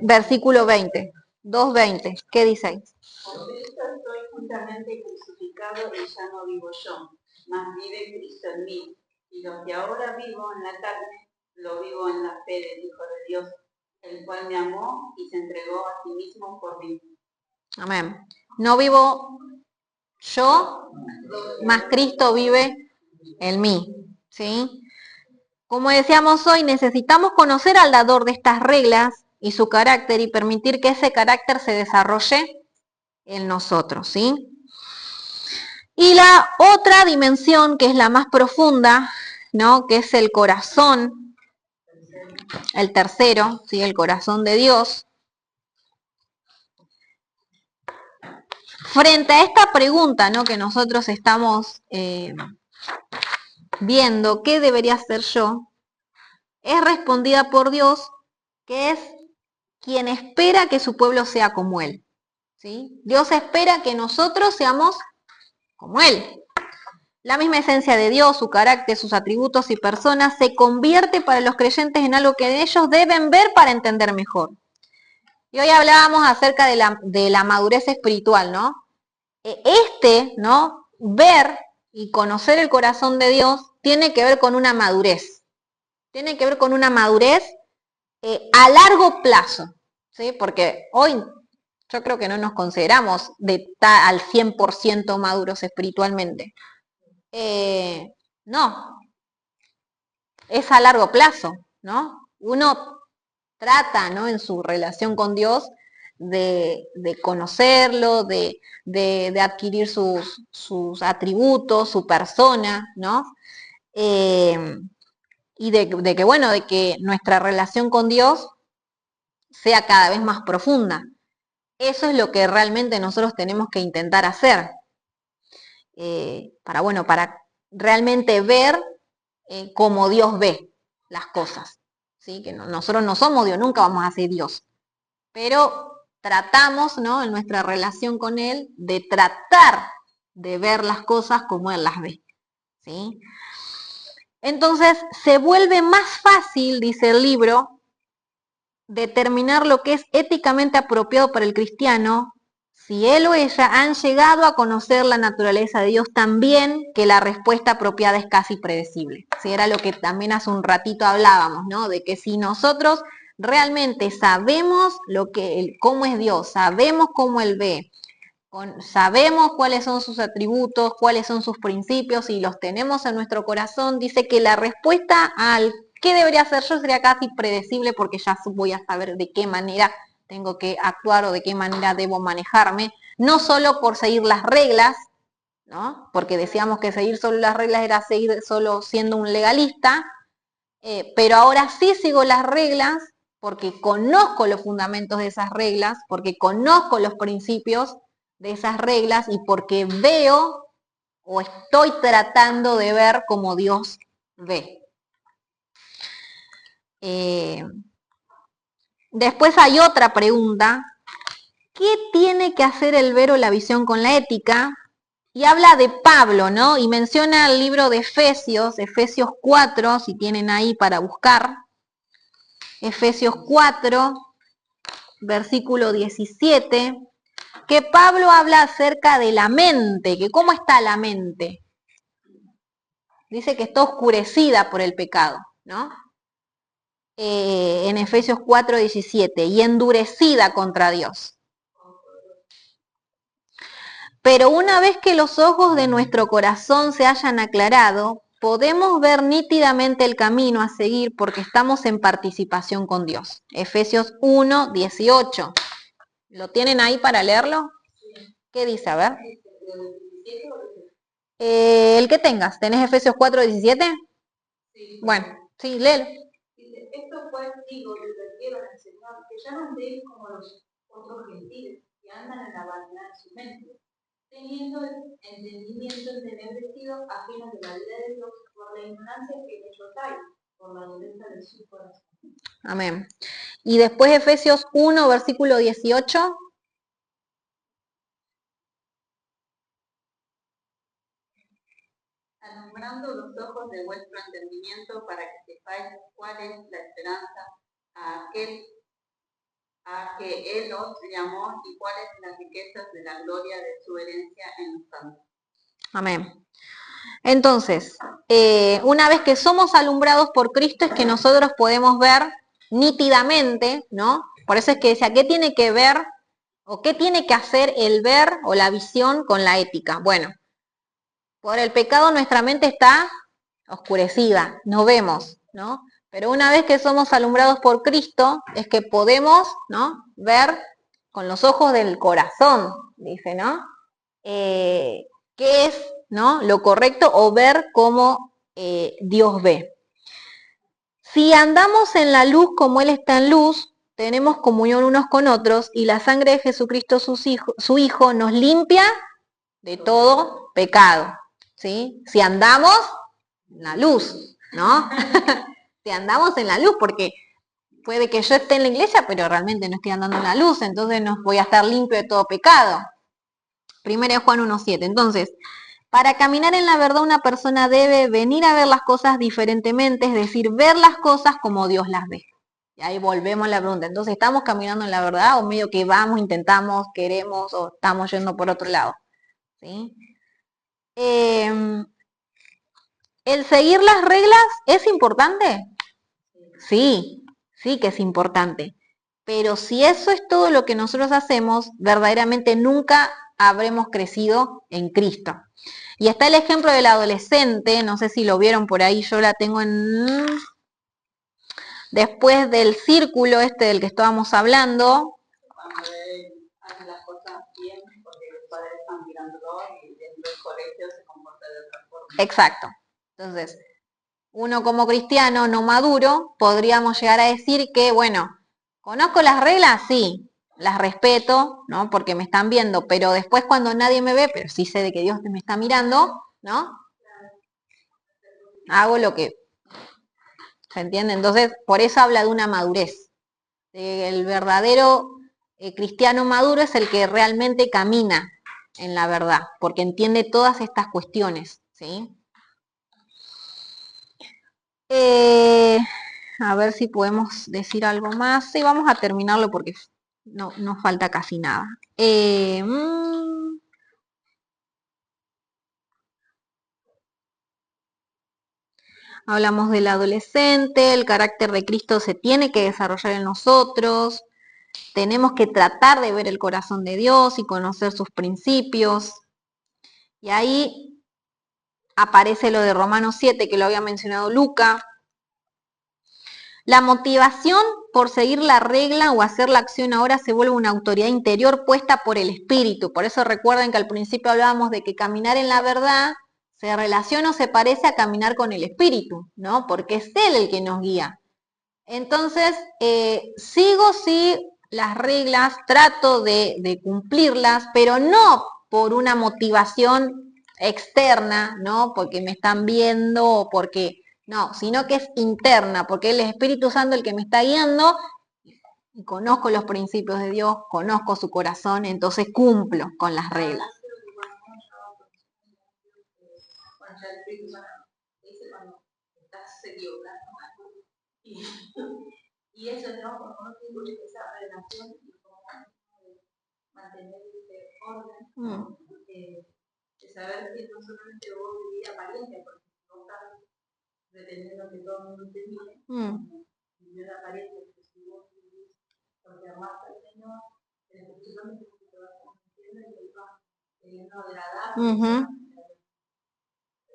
Versículo 20, 2:20, ¿qué dice ahí? Por Cristo estoy juntamente crucificado y ya no vivo yo, mas vive Cristo en mí. Y lo que ahora vivo en la carne, lo vivo en la fe del Hijo de Dios, el cual me amó y se entregó a sí mismo por mí. Amén. No vivo yo, mas Cristo vive en mí. ¿Sí? Como decíamos hoy, necesitamos conocer al dador de estas reglas y su carácter y permitir que ese carácter se desarrolle en nosotros, ¿sí? Y la otra dimensión, que es la más profunda, ¿no? Que es el corazón, el tercero, ¿sí? El corazón de Dios. Frente a esta pregunta, ¿no? Que nosotros estamos viendo, ¿qué debería hacer yo? Es respondida por Dios, que es quien espera que su pueblo sea como Él. ¿Sí? Dios espera que nosotros seamos como Él. La misma esencia de Dios, su carácter, sus atributos y personas se convierte para los creyentes en algo que ellos deben ver para entender mejor. Y hoy hablábamos acerca de la madurez espiritual, ¿no? ¿No? Ver y conocer el corazón de Dios tiene que ver con una madurez. Tiene que ver con una madurez a largo plazo, ¿sí? Porque hoy yo creo que no nos consideramos al 100% maduros espiritualmente. No, es a largo plazo, ¿no? Uno trata, ¿no? En su relación con Dios de conocerlo, de adquirir sus atributos, su persona, ¿no? Y de que nuestra relación con Dios sea cada vez más profunda. Eso es lo que realmente nosotros tenemos que intentar hacer. Para realmente ver como Dios ve las cosas. ¿Sí? Que nosotros no somos Dios, nunca vamos a ser Dios. Pero tratamos, ¿no? En nuestra relación con Él de tratar de ver las cosas como Él las ve. ¿Sí? Entonces se vuelve más fácil, dice el libro, determinar lo que es éticamente apropiado para el cristiano si él o ella han llegado a conocer la naturaleza de Dios tan bien que la respuesta apropiada es casi predecible. ¿Sí? Era lo que también hace un ratito hablábamos, ¿no? De que si nosotros realmente sabemos cómo es Dios, sabemos cómo Él ve, sabemos cuáles son sus atributos, cuáles son sus principios y los tenemos en nuestro corazón, dice que la respuesta al qué debería hacer yo sería casi predecible porque ya voy a saber de qué manera tengo que actuar o de qué manera debo manejarme, no solo por seguir las reglas, ¿no? Porque decíamos que seguir solo las reglas era seguir solo siendo un legalista, pero ahora sí sigo las reglas porque conozco los fundamentos de esas reglas, porque conozco los principios de esas reglas y porque veo o estoy tratando de ver como Dios ve. Después hay otra pregunta. ¿Qué tiene que hacer el ver o la visión con la ética? Y habla de Pablo, ¿no? Y menciona el libro de Efesios 4, si tienen ahí para buscar. Efesios 4, versículo 17, que Pablo habla acerca de la mente, que cómo está la mente. Dice que está oscurecida por el pecado, ¿no? En Efesios 4, 17, y endurecida contra Dios. Pero una vez que los ojos de nuestro corazón se hayan aclarado, podemos ver nítidamente el camino a seguir porque estamos en participación con Dios. Efesios 1, 18. ¿Lo tienen ahí para leerlo? ¿Qué dice? A ver. El que tengas. ¿Tenés Efesios 4, 17? Sí. Bueno, sí, léelo. Dice, esto pues digo, les requiero al Señor, que ya no andéis como los otros gentiles, que andan en la vanidad de su mente, teniendo el entendimiento entenebrecido ajenos de la vida de Dios por la ignorancia que en ellos hay, por la dureza de su corazón. Amén. Y después Efesios 1, versículo 18. Alumbrando los ojos de vuestro entendimiento para que sepáis cuál es la esperanza a que Él os llamó y cuáles las riquezas de la gloria de su herencia en los santos. Amén. Entonces, una vez que somos alumbrados por Cristo es que nosotros podemos ver nítidamente, ¿no? Por eso es que decía, ¿qué tiene que ver o qué tiene que hacer el ver o la visión con la ética? Bueno, por el pecado nuestra mente está oscurecida, no vemos, ¿no? Pero una vez que somos alumbrados por Cristo es que podemos, ¿no? Ver con los ojos del corazón, dice, ¿no? ¿Qué es, ¿no? Lo correcto o ver cómo Dios ve. Si andamos en la luz como Él está en luz, tenemos comunión unos con otros y la sangre de Jesucristo, su Hijo, nos limpia de todo pecado, ¿sí? Si andamos en la luz, ¿no? Si andamos en la luz, porque puede que yo esté en la iglesia, pero realmente no estoy andando en la luz, entonces no voy a estar limpio de todo pecado. 1 Juan 1:7. Entonces, para caminar en la verdad una persona debe venir a ver las cosas diferentemente, es decir, ver las cosas como Dios las ve. Y ahí volvemos a la pregunta. Entonces, ¿estamos caminando en la verdad o medio que vamos, intentamos, queremos o estamos yendo por otro lado? ¿Sí? ¿El seguir las reglas es importante? Sí, sí que es importante. Pero si eso es todo lo que nosotros hacemos, verdaderamente nunca habremos crecido en Cristo. Y está el ejemplo del adolescente, no sé si lo vieron por ahí, yo la tengo en... Después del círculo este del que estábamos hablando. Cuando él hace las cosas bien, porque los padres están mirándolo y dentro del colegio se comporta de otra forma. Exacto. Entonces, uno como cristiano no maduro, podríamos llegar a decir que, bueno, ¿conozco las reglas? Sí, las respeto, ¿no? Porque me están viendo, pero después cuando nadie me ve, pero sí sé de que Dios me está mirando, ¿no? Hago lo que... ¿Se entiende? Entonces, por eso habla de una madurez. El verdadero cristiano maduro es el que realmente camina en la verdad, porque entiende todas estas cuestiones, ¿sí? A ver si podemos decir algo más. Sí, vamos a terminarlo porque no falta casi nada. Hablamos del adolescente, el carácter de Cristo se tiene que desarrollar en nosotros. tenemos que tratar de ver el corazón de Dios y conocer sus principios. Y ahí aparece lo de Romanos 7, que lo había mencionado Luca. La motivación por seguir la regla o hacer la acción ahora se vuelve una autoridad interior puesta por el Espíritu. Por eso recuerden que al principio hablábamos de que caminar en la verdad se relaciona o se parece a caminar con el Espíritu, ¿no? Porque es Él el que nos guía. Entonces, sigo sí las reglas, trato de cumplirlas, pero no por una motivación externa, ¿no? Porque me están viendo o porque... No, sino que es interna, porque es el Espíritu Santo el que me está guiando y conozco los principios de Dios, conozco su corazón, entonces cumplo con las reglas. Bueno, ya el Espíritu Santo dice cuando estás equivocando y eso no, cuando uno tiene esa relación y cómo mantener ese orden, de saber que no solamente vos vivís apariencia, porque vos estás pretendiendo que todo el mundo te mire, vivir la apariencia, que si vos vivís porque amás al Señor, el Espíritu Santo te va conociendo y te va queriendo agradar.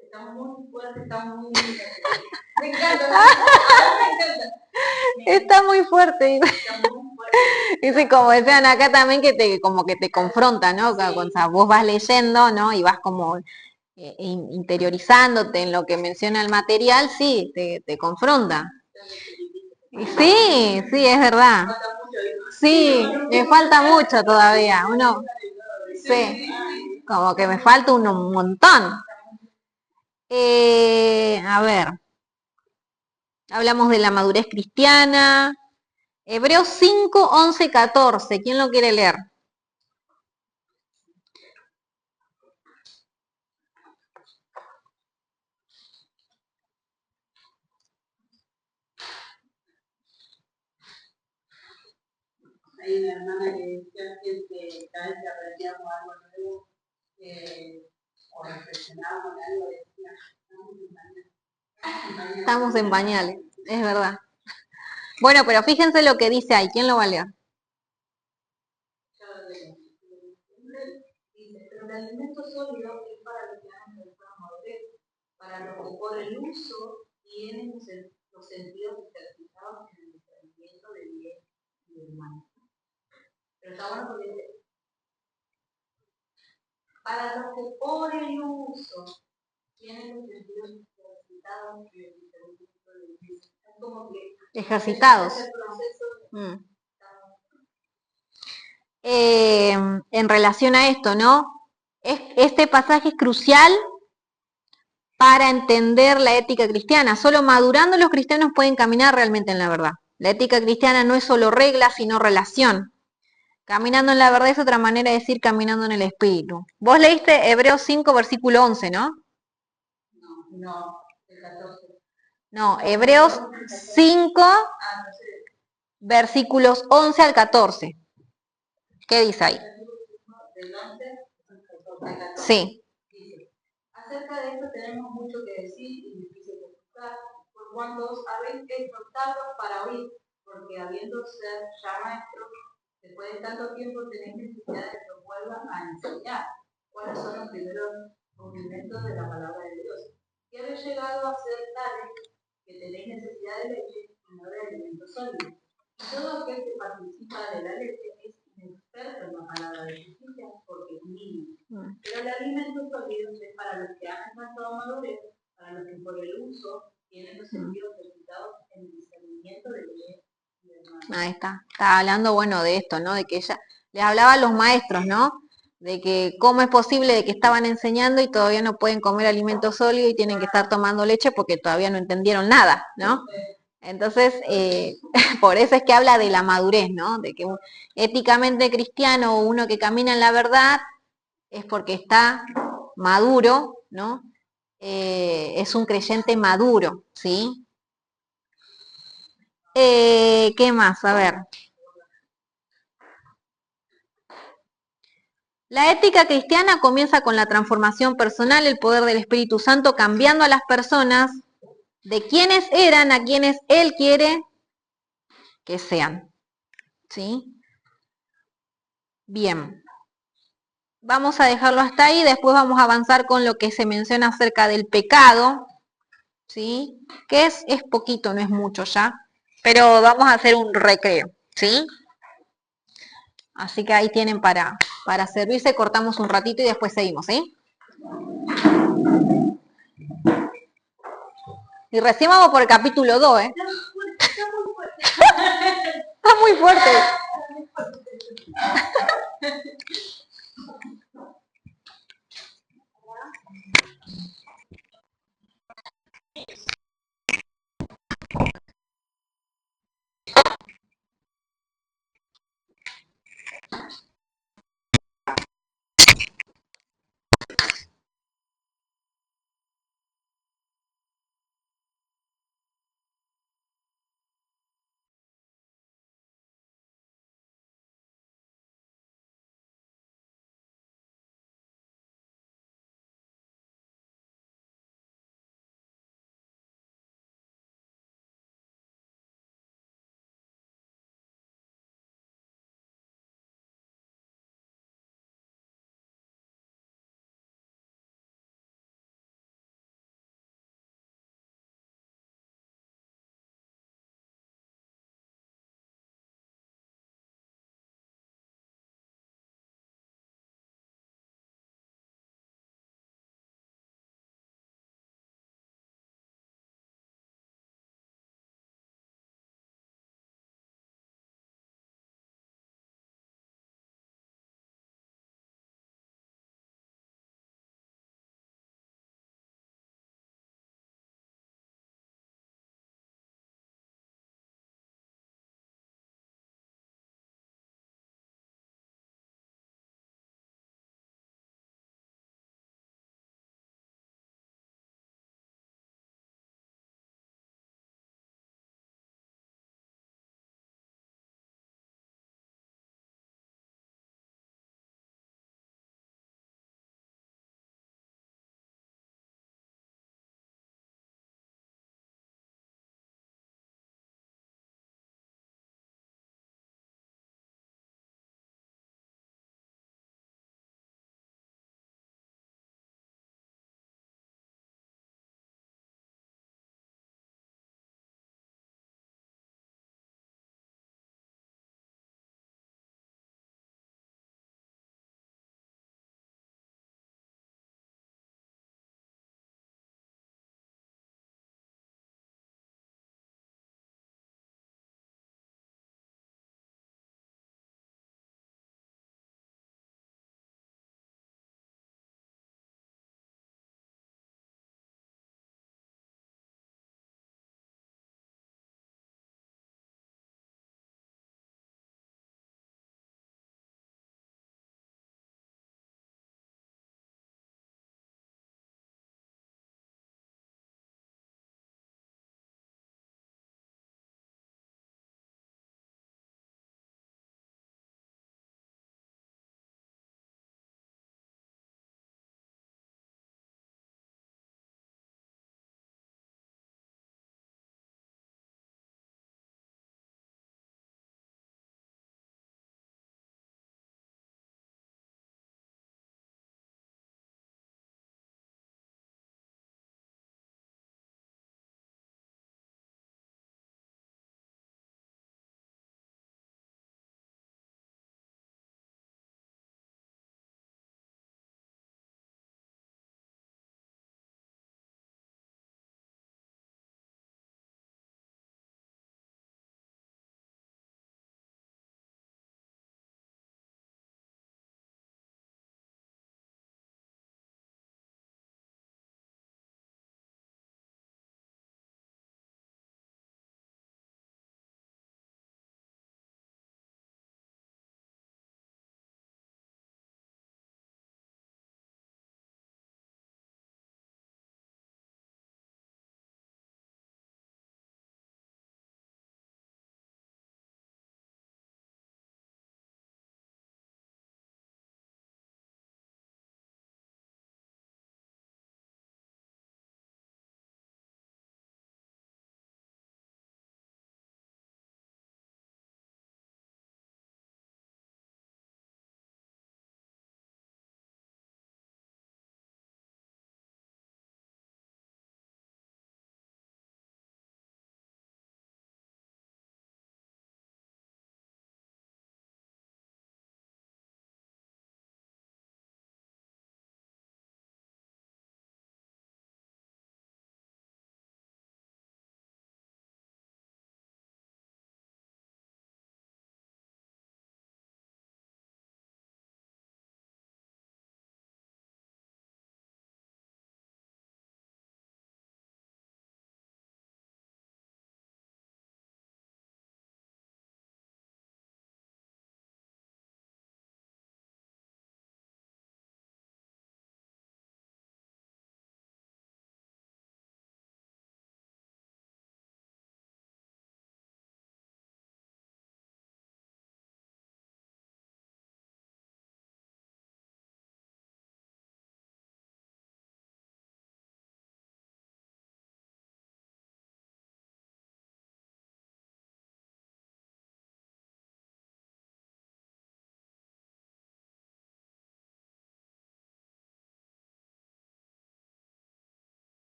Estamos muy fuertes, estamos muy... Me encanta, me encanta. Está muy fuerte. Dice, como decían acá también, que te como que te confronta, ¿no? Sí. O sea, vos vas leyendo, ¿no? Y vas como interiorizándote en lo que menciona el material, sí, te confronta. Sí, sí, es verdad. Sí, me falta mucho todavía. Uno, sí, como que me falta un montón. A ver, hablamos de la madurez cristiana. Hebreos 5, 11, 14. ¿Quién lo quiere leer? Hay una hermana que decía que cada vez que aprendíamos algo nuevo o reflexionábamos en algo, decía, estamos en pañales, es verdad. Bueno, pero fíjense lo que dice ahí. ¿Quién lo va a leer? Dice, pero el alimento sólido es para los que han alcanzado madurez, para los que por el uso tienen los sentidos ejercitados en el discernimiento del bien y del mal. Pero está bueno porque dice, para los que por el uso tienen los sentidos ejercitados en el discernimiento del bien. Es como que ejercitados. En relación a esto, ¿no? Este pasaje es crucial para entender la ética cristiana. Solo madurando los cristianos pueden caminar realmente en la verdad. La ética cristiana no es solo regla, sino relación. Caminando en la verdad es otra manera de decir caminando en el Espíritu. Vos leíste Hebreos 5, versículo 11, ¿no? No, el 14. No, Hebreos 5, versículos 11 al 14. ¿Qué dice ahí? Sí. Acerca de esto tenemos mucho que decir y difícil de explicar, por cuanto os habéis exhortado para oír, porque habiendo ser ya maestros, después de tanto tiempo tenéis necesidad de que os vuelvan a enseñar cuáles son los primeros rudimentos de la palabra de Dios. Y habéis llegado a ser tales que tenéis necesidad de leche y no de alimento sólido. Y todo aquel que participa de la leche es inexperto en la palabra de justicia, porque es niño. Pero el alimento sólido es para los que han alcanzado madurez, para los que por el uso tienen los sentidos ejercitados en el discernimiento del bien y del mal. Ahí está. Está hablando, bueno, de esto, ¿no? De que ella les hablaba a los maestros, ¿no? De que cómo es posible de que estaban enseñando y todavía no pueden comer alimento sólido y tienen que estar tomando leche porque todavía no entendieron nada, ¿no? Entonces, por eso es que habla de la madurez, ¿no? De que éticamente cristiano o uno que camina en la verdad es porque está maduro, ¿no? Es un creyente maduro, ¿sí? ¿Qué más? A ver. La ética cristiana comienza con la transformación personal, el poder del Espíritu Santo cambiando a las personas de quienes eran a quienes Él quiere que sean, ¿sí? Bien. Vamos a dejarlo hasta ahí, después vamos a avanzar con lo que se menciona acerca del pecado, ¿sí? Que es poquito, no es mucho ya, pero vamos a hacer un recreo, ¿sí? Así que ahí tienen para servirse, cortamos un ratito y después seguimos, ¿sí? Y recién vamos por el capítulo 2, ¿eh? Está muy fuerte.